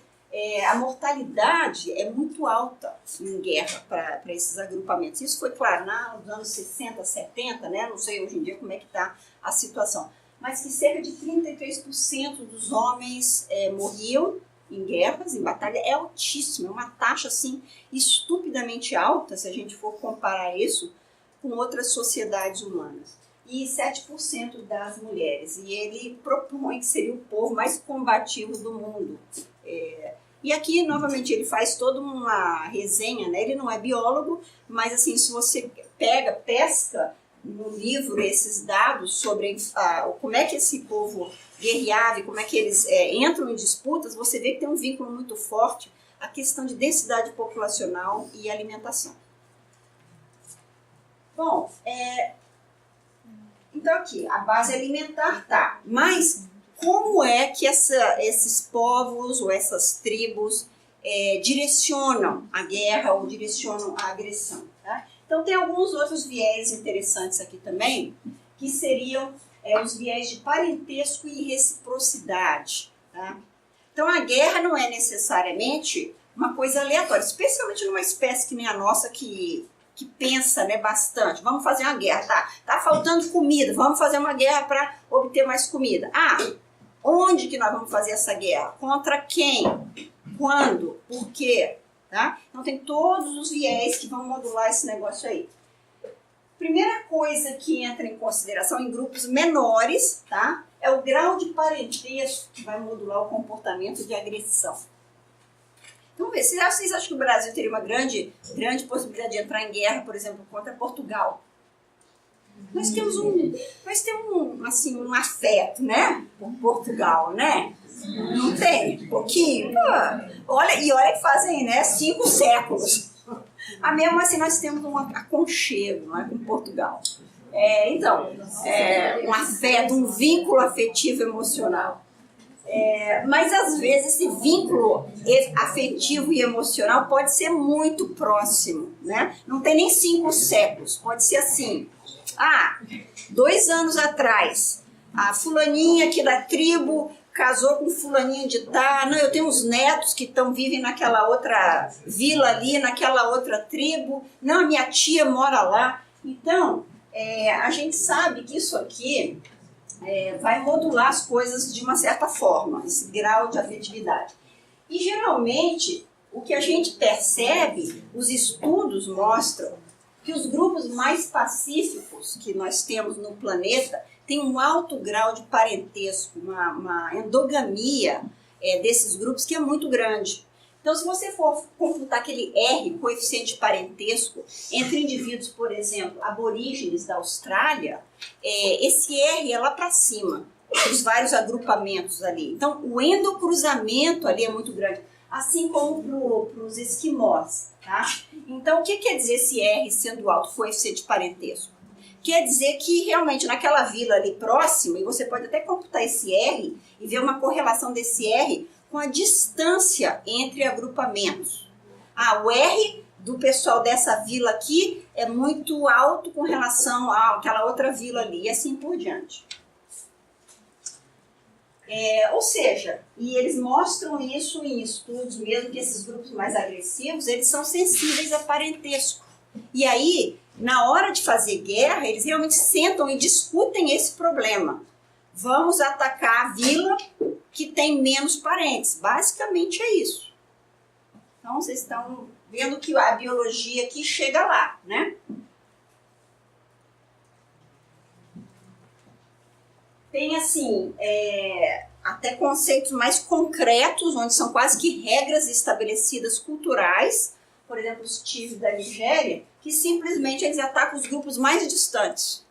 a mortalidade é muito alta em guerra para esses agrupamentos. Isso foi, claro, nos anos 60, 70, né? Não sei hoje em dia como é que está a situação, mas que cerca de 33% dos homens morriam em guerras, em batalha. É altíssimo, é uma taxa assim, estupidamente alta, se a gente for comparar isso com outras sociedades humanas. E 7% das mulheres. E ele propõe que seria o povo mais combativo do mundo. E aqui, novamente, ele faz toda uma resenha, né? Ele não é biólogo, mas assim, se você pesca no livro esses dados sobre como é que esse povo guerreava e como é que eles entram em disputas, você vê que tem um vínculo muito forte a questão de densidade populacional e alimentação. Bom, então aqui, a base alimentar tá, mas como é que esses povos ou essas tribos direcionam a guerra ou direcionam a agressão? Tá? Então tem alguns outros viés interessantes aqui também, que seriam os viés de parentesco e reciprocidade. Tá? Então a guerra não é necessariamente uma coisa aleatória, especialmente numa espécie que nem a nossa que pensa, né, bastante. Vamos fazer uma guerra, tá faltando comida, vamos fazer uma guerra para obter mais comida. Onde que nós vamos fazer essa guerra? Contra quem? Quando? Por quê? Tá? Então tem todos os viés que vão modular esse negócio aí. Primeira coisa que entra em consideração em grupos menores, tá? É o grau de parentesco que vai modular o comportamento de agressão. Vamos ver, vocês acham que o Brasil teria uma grande possibilidade de entrar em guerra, por exemplo, contra Portugal? Nós temos um afeto, né, por Portugal, né? Não tem? Um pouquinho? Pô, olha que fazem, né, 5 séculos. Mas mesmo assim nós temos um aconchego, né, com Portugal. Um afeto, um vínculo afetivo emocional. Mas às vezes esse vínculo afetivo e emocional pode ser muito próximo, né? Não tem nem 5 séculos, pode ser assim. 2 anos atrás, a fulaninha aqui da tribo casou com fulaninha de não, eu tenho uns netos que vivem naquela outra vila ali, naquela outra tribo, não, a minha tia mora lá. Então, a gente sabe que isso aqui vai modular as coisas de uma certa forma, esse grau de afetividade. E geralmente, o que a gente percebe, os estudos mostram que os grupos mais pacíficos que nós temos no planeta têm um alto grau de parentesco, uma endogamia desses grupos que é muito grande. Então, se você for computar aquele R, coeficiente de parentesco, entre indivíduos, por exemplo, aborígenes da Austrália, esse R é lá para cima, os vários agrupamentos ali. Então, o endocruzamento ali é muito grande, assim como para os esquimós. Tá? Então, o que quer dizer esse R sendo alto, coeficiente de parentesco? Quer dizer que realmente naquela vila ali próxima, e você pode até computar esse R e ver uma correlação desse R com a distância entre agrupamentos. O R do pessoal dessa vila aqui é muito alto com relação àquela outra vila ali, e assim por diante. Ou seja, e eles mostram isso em estudos mesmo, que esses grupos mais agressivos, eles são sensíveis a parentesco. E aí, na hora de fazer guerra, eles realmente sentam e discutem esse problema. Vamos atacar a vila que tem menos parentes. Basicamente é isso. Então, vocês estão vendo que a biologia aqui chega lá, né? Tem, assim, até conceitos mais concretos, onde são quase que regras estabelecidas culturais. Por exemplo, os Tiv da Nigéria, que simplesmente eles atacam os grupos mais distantes.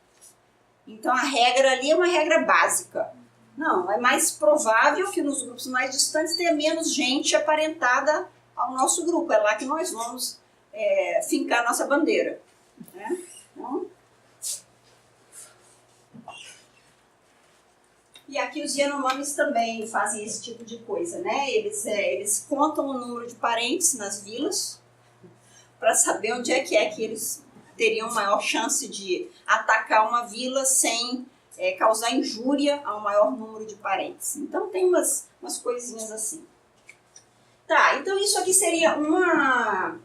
Então, a regra ali é uma regra básica. Não, é mais provável que nos grupos mais distantes tenha menos gente aparentada ao nosso grupo. É lá que nós vamos fincar nossa bandeira. Né? Então, e aqui os Yanomamis também fazem esse tipo de coisa, né? Eles contam o número de parentes nas vilas para saber onde é que eles teriam maior chance de atacar uma vila sem causar injúria ao maior número de parentes. Então tem umas coisinhas assim. Tá, então isso aqui seria uma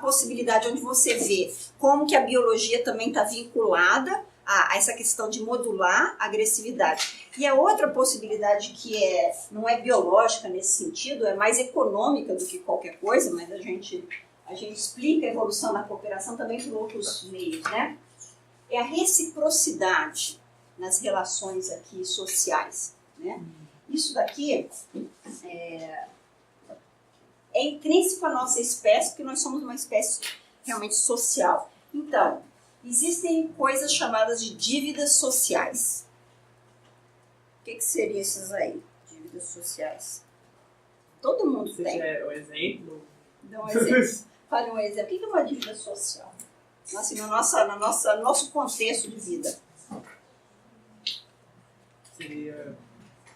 possibilidade onde você vê como que a biologia também está vinculada a essa questão de modular a agressividade. E a outra possibilidade que não é biológica nesse sentido, é mais econômica do que qualquer coisa, mas a gente explica a evolução da cooperação também por outros meios, né? É a reciprocidade nas relações aqui sociais, né? Isso daqui é intrínseco à nossa espécie, porque nós somos uma espécie realmente social. Então, existem coisas chamadas de dívidas sociais. O que seriam essas aí? Dívidas sociais. Todo mundo Você tem. quer o exemplo? Dá um exemplo. Fale um exemplo. O que é uma dívida social? Assim, no nosso contexto de vida. Seria,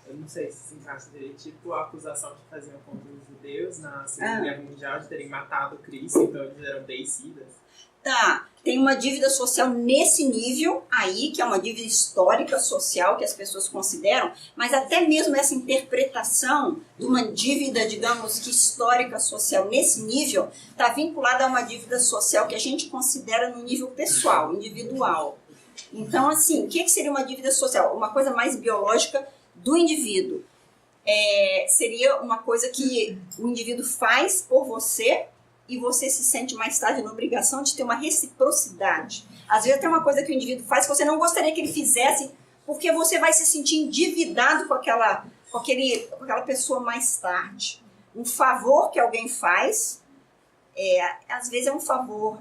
eu não sei se encaixa direito, tipo a acusação que faziam contra os judeus na Segunda Guerra Mundial de terem matado Cristo, então eles eram deicidas. Tá, tem uma dívida social nesse nível aí, que é uma dívida histórica social que as pessoas consideram, mas até mesmo essa interpretação de uma dívida, digamos que histórica social nesse nível, está vinculada a uma dívida social que a gente considera no nível pessoal, individual. Então, assim, o que seria uma dívida social? Uma coisa mais biológica do indivíduo. Seria uma coisa que o indivíduo faz por você e você se sente mais tarde na obrigação de ter uma reciprocidade. Às vezes tem uma coisa que o indivíduo faz que você não gostaria que ele fizesse, porque você vai se sentir endividado com aquela pessoa mais tarde. Um favor que alguém faz, às vezes é um favor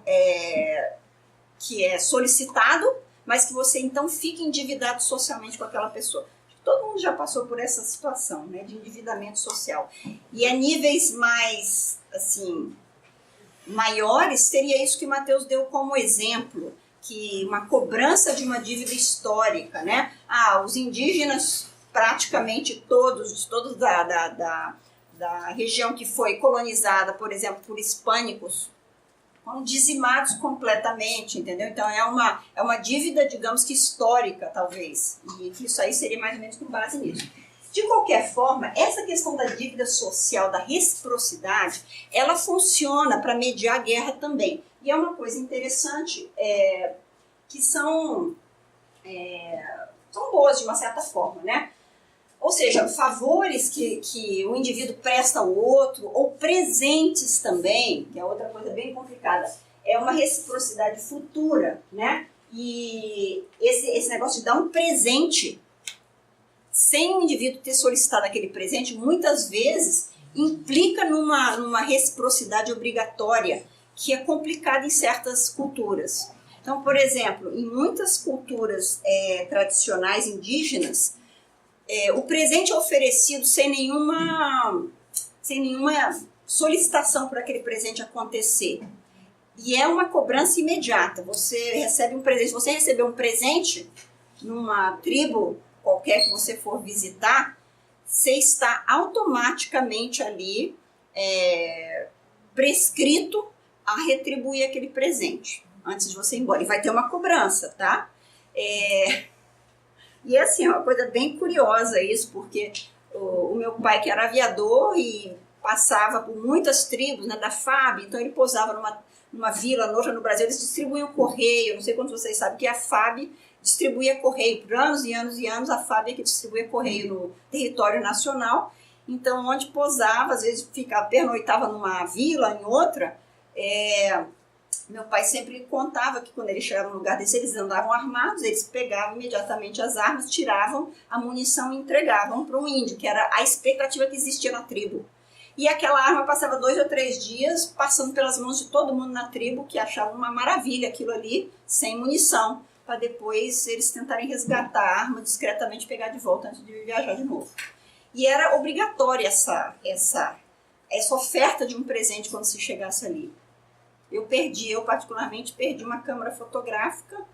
que é solicitado, mas que você então fica endividado socialmente com aquela pessoa. Todo mundo já passou por essa situação, né, de endividamento social. E a níveis mais, assim, maiores, seria isso que Mateus deu como exemplo, que uma cobrança de uma dívida histórica, né? Os indígenas, praticamente todos da região que foi colonizada, por exemplo, por hispânicos, foram dizimados completamente, entendeu? Então é uma dívida, digamos que histórica, talvez, e que isso aí seria mais ou menos com base nisso. De qualquer forma, essa questão da dívida social, da reciprocidade, ela funciona para mediar a guerra também. E é uma coisa interessante, que são boas de uma certa forma, né? Ou seja, favores que o indivíduo presta ao outro, ou presentes também, que é outra coisa bem complicada, é uma reciprocidade futura, né? E esse negócio de dar um presente sem o indivíduo ter solicitado aquele presente, muitas vezes implica numa reciprocidade obrigatória, que é complicada em certas culturas. Então, por exemplo, em muitas culturas tradicionais indígenas, o presente é oferecido sem nenhuma solicitação para aquele presente acontecer. E é uma cobrança imediata. Você recebe um presente. Se você receber um presente numa tribo qualquer que você for visitar, você está automaticamente ali prescrito a retribuir aquele presente antes de você ir embora. E vai ter uma cobrança, tá? E assim, é uma coisa bem curiosa isso, porque o meu pai, que era aviador e passava por muitas tribos, né, da FAB, então ele pousava numa vila, noutra no Brasil, eles distribuíam correio, não sei quantos vocês sabem que a FAB distribuía correio, por anos e anos e anos a FAB é que distribuía correio no território nacional, então onde pousava, às vezes pernoitava numa vila, em outra, meu pai sempre contava que quando ele chegava num lugar desse, eles andavam armados, eles pegavam imediatamente as armas, tiravam a munição e entregavam para o índio, que era a expectativa que existia na tribo. E aquela arma passava 2 ou 3 dias, passando pelas mãos de todo mundo na tribo, que achava uma maravilha aquilo ali, sem munição, para depois eles tentarem resgatar a arma discretamente e pegar de volta antes de viajar de novo. E era obrigatória essa oferta de um presente quando se chegasse ali. Eu particularmente perdi uma câmera fotográfica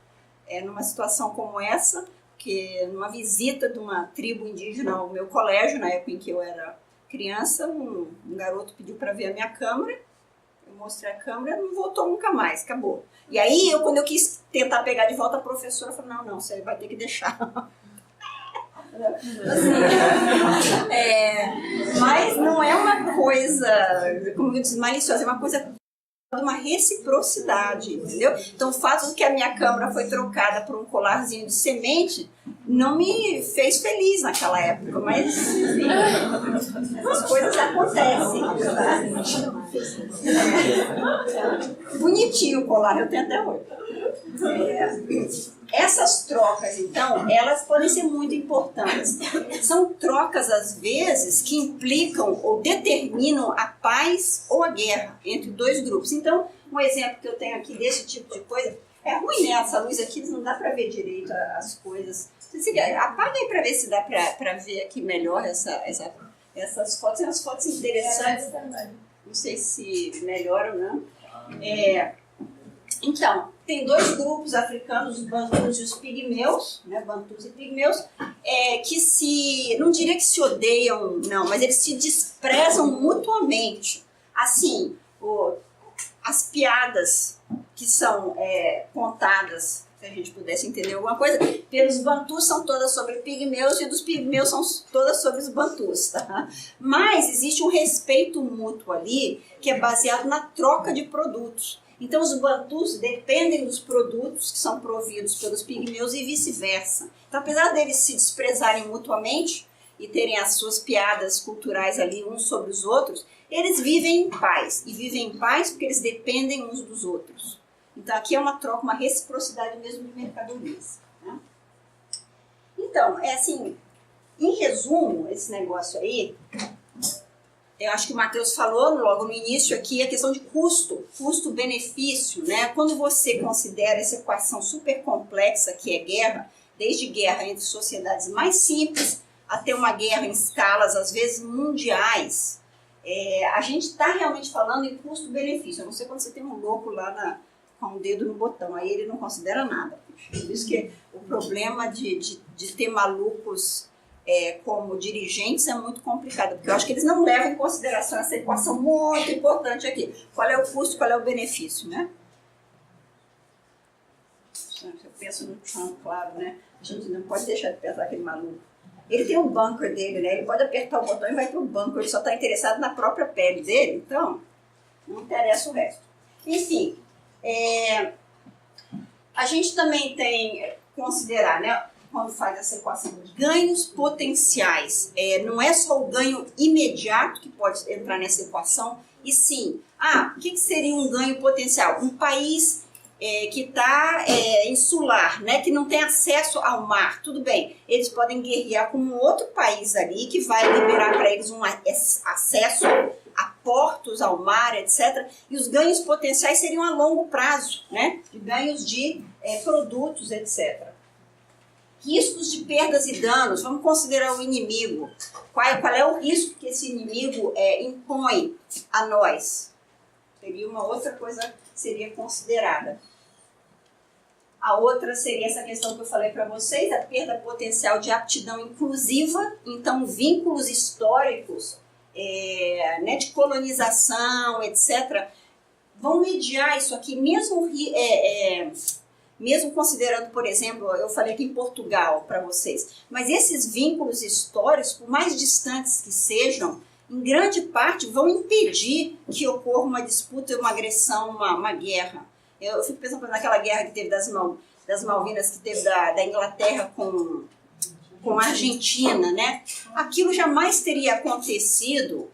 numa situação como essa, que numa visita de uma tribo indígena ao meu colégio, na época em que eu era criança, um garoto pediu para ver a minha câmera, eu mostrei a câmera, não voltou nunca mais, acabou. E aí, quando eu quis tentar pegar de volta, a professora falou, não, você vai ter que deixar. Mas não é uma coisa, como eu disse, maliciosa, é uma coisa de uma reciprocidade, entendeu? Então o fato de que a minha câmera foi trocada por um colarzinho de semente não me fez feliz naquela época, mas enfim, essas coisas acontecem, tá? Bonitinho o colar, eu tenho até hoje. Essas trocas, então, elas podem ser muito importantes. São trocas, às vezes, que implicam ou determinam a paz ou a guerra entre dois grupos. Então, um exemplo que eu tenho aqui desse tipo de coisa, é ruim, né? Essa luz aqui não dá para ver direito as coisas. Apaga aí para ver se dá para ver aqui melhor essa Essas fotos são umas fotos interessantes. Não sei se melhora ou não. Então, tem dois grupos africanos, os bantus e os pigmeus, né, bantus e pigmeus, que não diria que se odeiam, não, mas eles se desprezam mutuamente. Assim, as piadas que são contadas, se a gente pudesse entender alguma coisa, pelos bantus são todas sobre pigmeus e dos pigmeus são todas sobre os bantus, tá? Mas existe um respeito mútuo ali que é baseado na troca de produtos. Então os bantus dependem dos produtos que são providos pelos pigmeus e vice-versa. Então apesar deles se desprezarem mutuamente e terem as suas piadas culturais ali uns sobre os outros, eles vivem em paz. E vivem em paz porque eles dependem uns dos outros. Então aqui é uma troca, uma reciprocidade mesmo de mercadorias, né? Então, assim, em resumo, esse negócio aí, eu acho que o Matheus falou logo no início aqui, a questão de custo-benefício, né? Quando você considera essa equação super complexa que é guerra, desde guerra entre sociedades mais simples até uma guerra em escalas, às vezes, mundiais, a gente está realmente falando em custo-benefício. A não ser quando você tem um louco lá com o dedo no botão, aí ele não considera nada. Por isso que o problema de ter malucos como dirigentes é muito complicado, porque eu acho que eles não levam em consideração essa equação muito importante aqui. Qual é o custo, qual é o benefício, né? Eu penso no Trump, claro, né? A gente não pode deixar de pensar aquele maluco. Ele tem um bunker dele, né? Ele pode apertar o botão e vai para o bunker, ele só está interessado na própria pele dele, então não interessa o resto. Enfim, a gente também tem que considerar, né, quando faz essa equação de ganhos potenciais, não é só o ganho imediato que pode entrar nessa equação, e sim, o que seria um ganho potencial? Um país que está insular, né, que não tem acesso ao mar, tudo bem, eles podem guerrear com um outro país ali que vai liberar para eles um acesso a portos, ao mar, etc. E os ganhos potenciais seriam a longo prazo, né, de ganhos de produtos, etc. Riscos de perdas e danos, vamos considerar o inimigo. Qual é o risco que esse inimigo impõe a nós? Seria uma outra coisa que seria considerada. A outra seria essa questão que eu falei para vocês, a perda potencial de aptidão inclusiva, então vínculos históricos, né, de colonização, etc., vão mediar isso aqui, mesmo considerando, por exemplo, eu falei aqui em Portugal para vocês, mas esses vínculos históricos, por mais distantes que sejam, em grande parte vão impedir que ocorra uma disputa, uma agressão, uma guerra. Eu fico pensando naquela guerra que teve das Malvinas, que teve da Inglaterra com a Argentina, né? Aquilo jamais teria acontecido,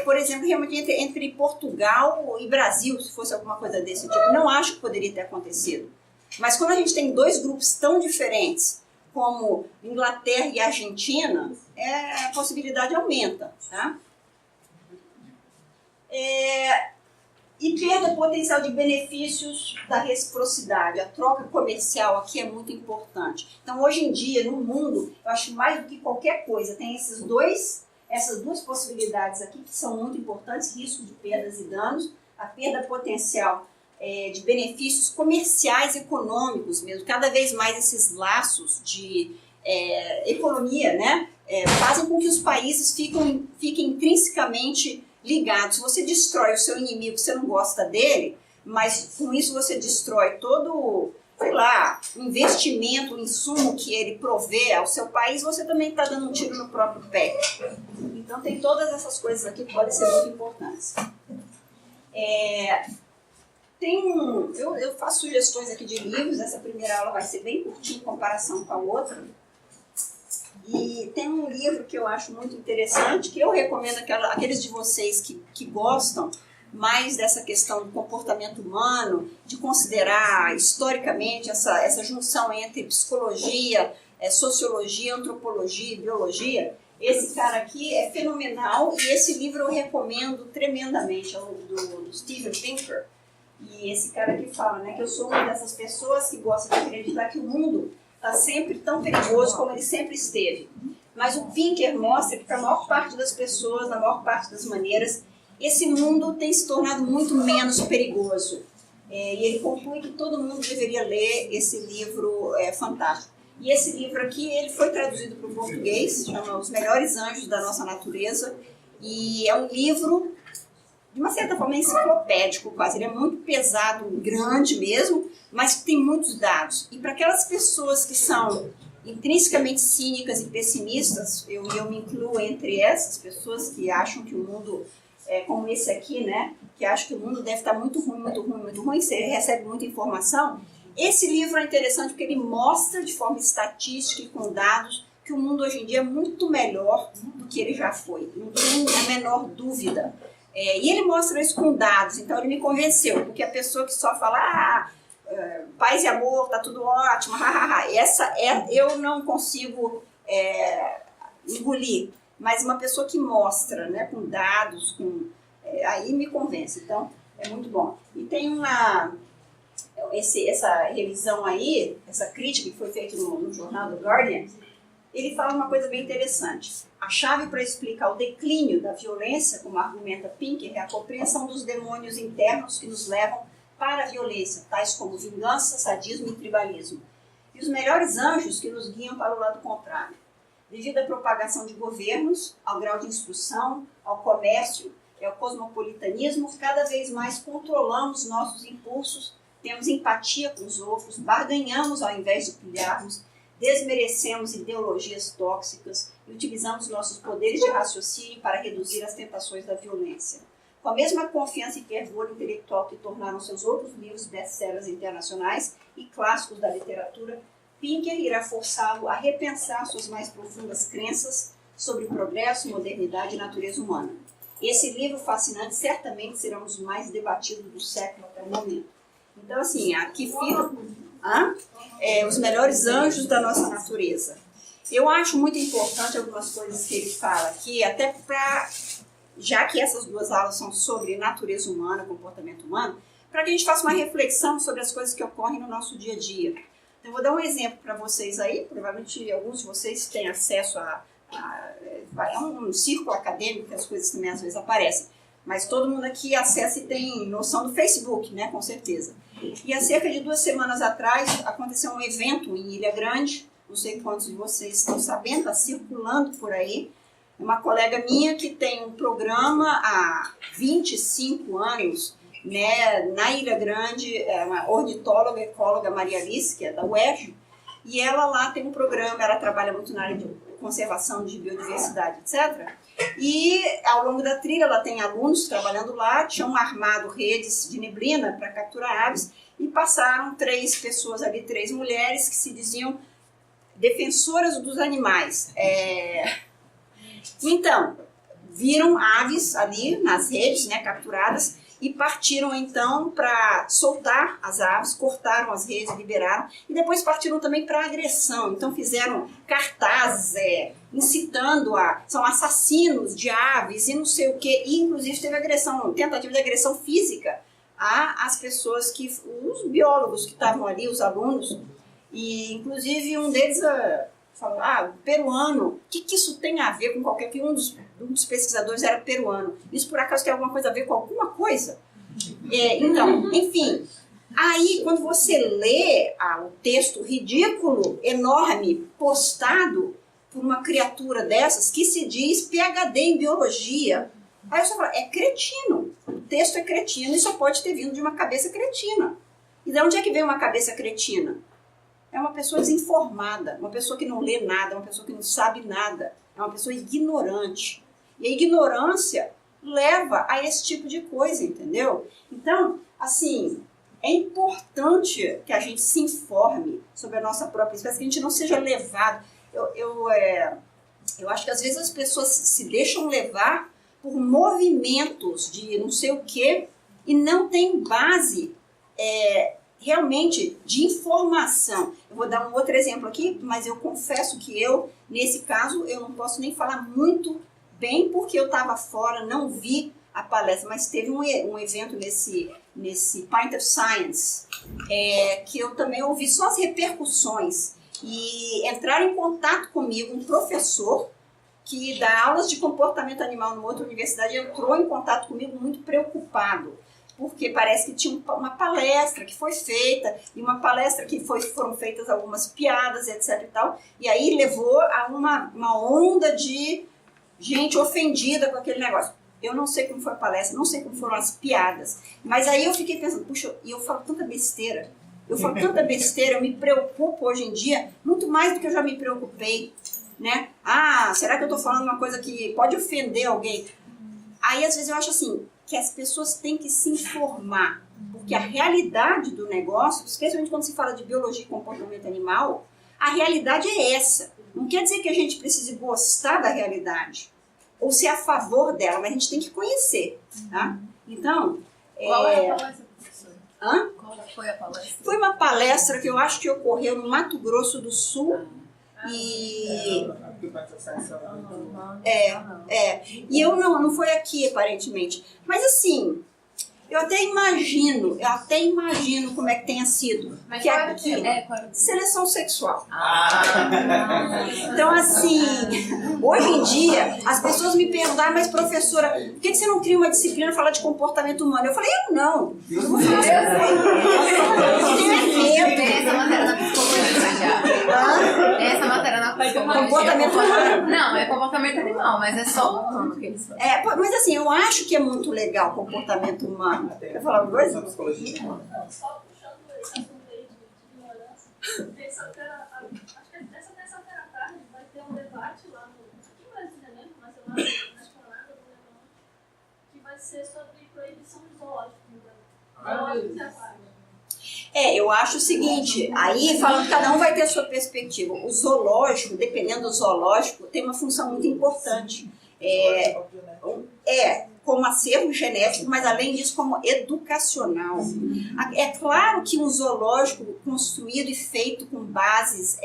por exemplo, realmente entre Portugal e Brasil, se fosse alguma coisa desse tipo. Não acho que poderia ter acontecido. Mas quando a gente tem dois grupos tão diferentes, como Inglaterra e Argentina, a possibilidade aumenta, tá? E perda potencial de benefícios da reciprocidade. A troca comercial aqui é muito importante. Então, hoje em dia, no mundo, eu acho mais do que qualquer coisa, tem essas duas possibilidades aqui que são muito importantes, risco de perdas e danos, a perda potencial de benefícios comerciais e econômicos mesmo. Cada vez mais esses laços de economia, né, fazem com que os países fiquem intrinsecamente ligados. Se você destrói o seu inimigo, você não gosta dele, mas com isso você destrói todo, sei lá, o investimento, o insumo que ele provê ao seu país, você também está dando um tiro no próprio pé. Então tem todas essas coisas aqui que podem ser muito importantes. Eu faço sugestões aqui de livros, essa primeira aula vai ser bem curtinha em comparação com a outra. E tem um livro que eu acho muito interessante, que eu recomendo aqueles de vocês que gostam mais dessa questão do comportamento humano, de considerar historicamente essa junção entre psicologia, sociologia, antropologia e biologia. Esse cara aqui é fenomenal e esse livro eu recomendo tremendamente, é do Steven Pinker. E esse cara aqui fala, né, que eu sou uma dessas pessoas que gosta de acreditar que o mundo está sempre tão perigoso como ele sempre esteve. mas o Pinker mostra que para a maior parte das pessoas, na maior parte das maneiras, esse mundo tem se tornado muito menos perigoso. E ele conclui que todo mundo deveria ler esse livro fantástico. E esse livro aqui, ele foi traduzido para o português, chama Os Melhores Anjos da Nossa Natureza, e é um livro, de uma certa forma, enciclopédico quase. Ele é muito pesado, grande mesmo, mas tem muitos dados. E para aquelas pessoas que são intrinsecamente cínicas e pessimistas, eu me incluo entre essas pessoas que acham que o mundo como esse aqui, né, que acham que o mundo deve estar muito ruim, muito ruim, muito ruim, você recebe muita informação. Esse livro é interessante porque ele mostra de forma estatística e com dados que o mundo hoje em dia é muito melhor do que ele já foi, não tem a menor dúvida. E ele mostra isso com dados, então ele me convenceu, porque a pessoa que só fala paz e amor, tá tudo ótimo, eu não consigo engolir, mas uma pessoa que mostra, né, com dados, aí me convence, então é muito bom. E tem essa revisão aí, essa crítica que foi feita no jornal do Guardian, ele fala uma coisa bem interessante. A chave para explicar o declínio da violência, como argumenta Pinker, é a compreensão dos demônios internos que nos levam para a violência, tais como vingança, sadismo e tribalismo. E os melhores anjos que nos guiam para o lado contrário. Devido à propagação de governos, ao grau de instrução, ao comércio e ao cosmopolitanismo, cada vez mais controlamos nossos impulsos, temos empatia com os outros, barganhamos ao invés de pilharmos, desmerecemos ideologias tóxicas e utilizamos nossos poderes de raciocínio para reduzir as tentações da violência. Com a mesma confiança e fervor intelectual que tornaram seus outros livros best-sellers internacionais e clássicos da literatura, Pinker irá forçá-lo a repensar suas mais profundas crenças sobre progresso, modernidade e natureza humana. Esse livro fascinante certamente será um dos mais debatidos do século até o momento. Então, assim, aqui fica Os Melhores Anjos da Nossa Natureza. Eu acho muito importante algumas coisas que ele fala aqui, até para, já que essas duas aulas são sobre natureza humana, comportamento humano, para que a gente faça uma reflexão sobre as coisas que ocorrem no nosso dia a dia. Eu vou dar um exemplo para vocês aí, provavelmente alguns de vocês têm acesso é um círculo acadêmico que as coisas também às vezes aparecem, mas todo mundo aqui acessa e tem noção do Facebook, né, com certeza. E há cerca de 2 semanas atrás aconteceu um evento em Ilha Grande, não sei quantos de vocês estão sabendo, está circulando por aí, uma colega minha que tem um programa há 25 anos, né, na Ilha Grande, é uma ornitóloga, ecóloga, Maria Alice, que é da UERJ, e ela lá tem um programa, ela trabalha muito na área de conservação de biodiversidade, etc. E ao longo da trilha ela tem alunos trabalhando lá, tinham armado redes de neblina para capturar aves e passaram 3 pessoas ali, 3 mulheres que se diziam defensoras dos animais. Então, viram aves ali nas redes, né, capturadas, e partiram então para soltar as aves, cortaram as redes, liberaram, e depois partiram também para agressão. Então fizeram cartazes incitando são assassinos de aves e não sei o que, e inclusive teve tentativa de agressão física às pessoas, os biólogos que estavam ali, os alunos, e inclusive um deles falou, peruano, o que isso tem a ver com qualquer... que um dos pesquisadores era peruano. Isso por acaso tem alguma coisa a ver com alguma coisa? Então, enfim, aí quando você lê o texto ridículo, enorme, postado por uma criatura dessas que se diz PhD em biologia, aí você fala, é cretino, o texto é cretino e só pode ter vindo de uma cabeça cretina. E de onde é que vem uma cabeça cretina? É uma pessoa desinformada, uma pessoa que não lê nada, uma pessoa que não sabe nada, é uma pessoa ignorante. E a ignorância leva a esse tipo de coisa, entendeu? Então, assim, é importante que a gente se informe sobre a nossa própria espécie, que a gente não seja levado. Eu acho que às vezes as pessoas se deixam levar por movimentos de não sei o quê e não tem base realmente de informação. Eu vou dar um outro exemplo aqui, mas eu confesso que nesse caso, eu não posso nem falar muito bem porque eu estava fora, não vi a palestra, mas teve um evento nesse Pint of Science, que eu também ouvi só as repercussões. e entraram em contato comigo, um professor que dá aulas de comportamento animal numa outra universidade, entrou em contato comigo muito preocupado, porque parece que tinha uma palestra que foi feita, e uma palestra que foram feitas algumas piadas, etc. e tal, e aí levou a uma onda de gente ofendida com aquele negócio. Eu não sei como foi a palestra, não sei como foram as piadas, mas aí eu fiquei pensando, puxa, e eu falo tanta besteira, eu me preocupo hoje em dia, muito mais do que eu já me preocupei, né? Ah, será que eu estou falando uma coisa que pode ofender alguém? Aí às vezes eu acho assim, que as pessoas têm que se informar, porque a realidade do negócio, especialmente quando se fala de biologia e comportamento animal, a realidade é essa. Não quer dizer que a gente precise gostar da realidade, ou ser a favor dela, mas a gente tem que conhecer, tá? Então... Qual é a palestra, professora? Hã? Qual foi a palestra? Foi uma palestra que eu acho que ocorreu no Mato Grosso do Sul, e... E eu não foi aqui, aparentemente. Mas assim, eu até imagino como é que tenha sido. Mas que aqui, seleção sexual. Então, assim, hoje em dia, as pessoas me perguntam, mas professora, por que você não cria uma disciplina para falar de comportamento humano? Eu falei, eu não. Eu vou falar Tem essa matéria na psicologia já. Tem essa matéria na psicologia. Comportamento humano. Não, é comportamento animal, mas é só humano que eles fazem. Mas assim, eu acho que é muito legal o comportamento humano. Quer falar uma coisa? Só puxando esse assunto aí de ignorância, acho que essa terça-feira à tarde vai ter um debate lá aqui em Brasília mesmo, mas lá na Esplanada do Leblon, que vai ser sobre proibição de zoológico no Brasil. Zoológico e aquário. Eu acho o seguinte, aí falando que cada um vai ter a sua perspectiva. O zoológico, dependendo do zoológico, tem uma função muito importante. Como acervo genético, mas além disso como educacional. É claro que um zoológico construído e feito com bases,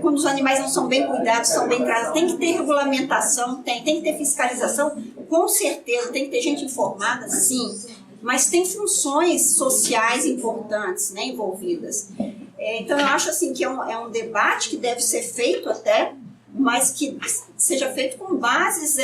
quando os animais não são bem cuidados, são bem tratados, tem que ter regulamentação, tem que ter fiscalização, com certeza, tem que ter gente informada, sim, mas tem funções sociais importantes, né, envolvidas. Então eu acho assim que é um debate que deve ser feito até, mas que seja feito com bases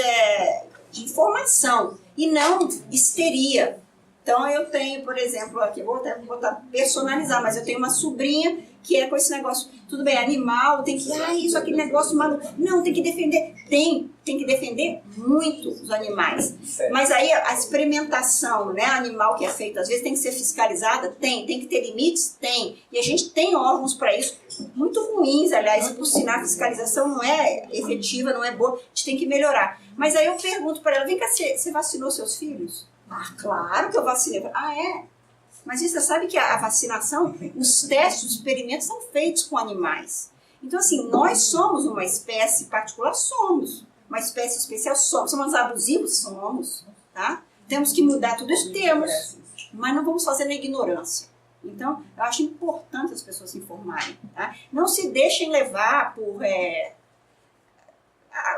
de informação e não histeria. Então eu tenho, por exemplo, aqui vou até botar personalizar, mas eu tenho uma sobrinha que é com esse negócio, tudo bem, animal, tem que, isso, aquele negócio maluco. Não, tem que defender, tem que defender muito os animais. Mas aí a experimentação, né, animal que é feita, às vezes tem que ser fiscalizada, tem que ter limites, tem. E a gente tem órgãos para isso, muito ruins, aliás, por sinal, a fiscalização não é efetiva, não é boa, a gente tem que melhorar. Mas aí eu pergunto para ela, vem cá, você vacinou seus filhos? Claro que eu vacinei. É? Mas você sabe que a vacinação, os testes, os experimentos são feitos com animais. Então, assim, nós somos uma espécie particular, somos. Uma espécie especial, somos. Somos abusivos? Somos. Tá? Temos que mudar tudo isso? Temos. Mas não vamos fazer na ignorância. Então, eu acho importante as pessoas se informarem. Tá? Não se deixem levar por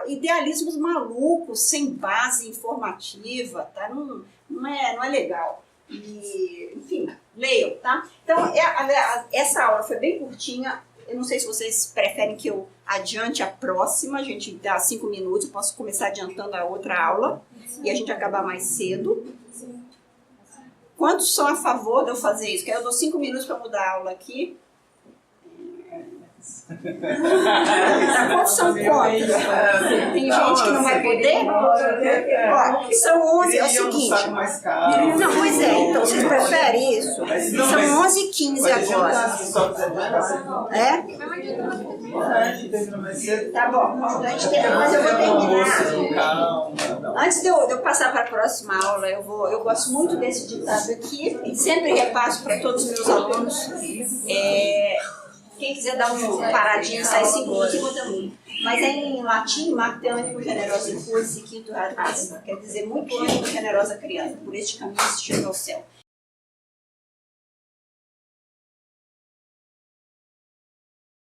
idealismos malucos, sem base informativa. Tá? Não é legal. E, enfim, leiam, tá? Então, essa aula foi bem curtinha. Eu não sei se vocês preferem que eu adiante a próxima. A gente dá 5 minutos, eu posso começar adiantando a outra aula e a gente acabar mais cedo. Quantos são a favor de eu fazer isso? Que aí eu dou 5 minutos para mudar a aula aqui. Quantos são contra? Tem gente que não vai poder? Ó, são 11, é o seguinte. Não, pois então vocês preferem isso? São 11h15 agora. Tá bom, mas eu vou terminar. Antes de eu passar para a próxima aula, eu gosto muito desse ditado aqui, e sempre repasso para todos os meus alunos. Quem quiser dar uma paradinha, sai 5 minutos e bota muito. Mas em latim, Macte ânimo generosa e quinto raça, quer dizer muito ânimo generosa criança, por este caminho se chega ao céu.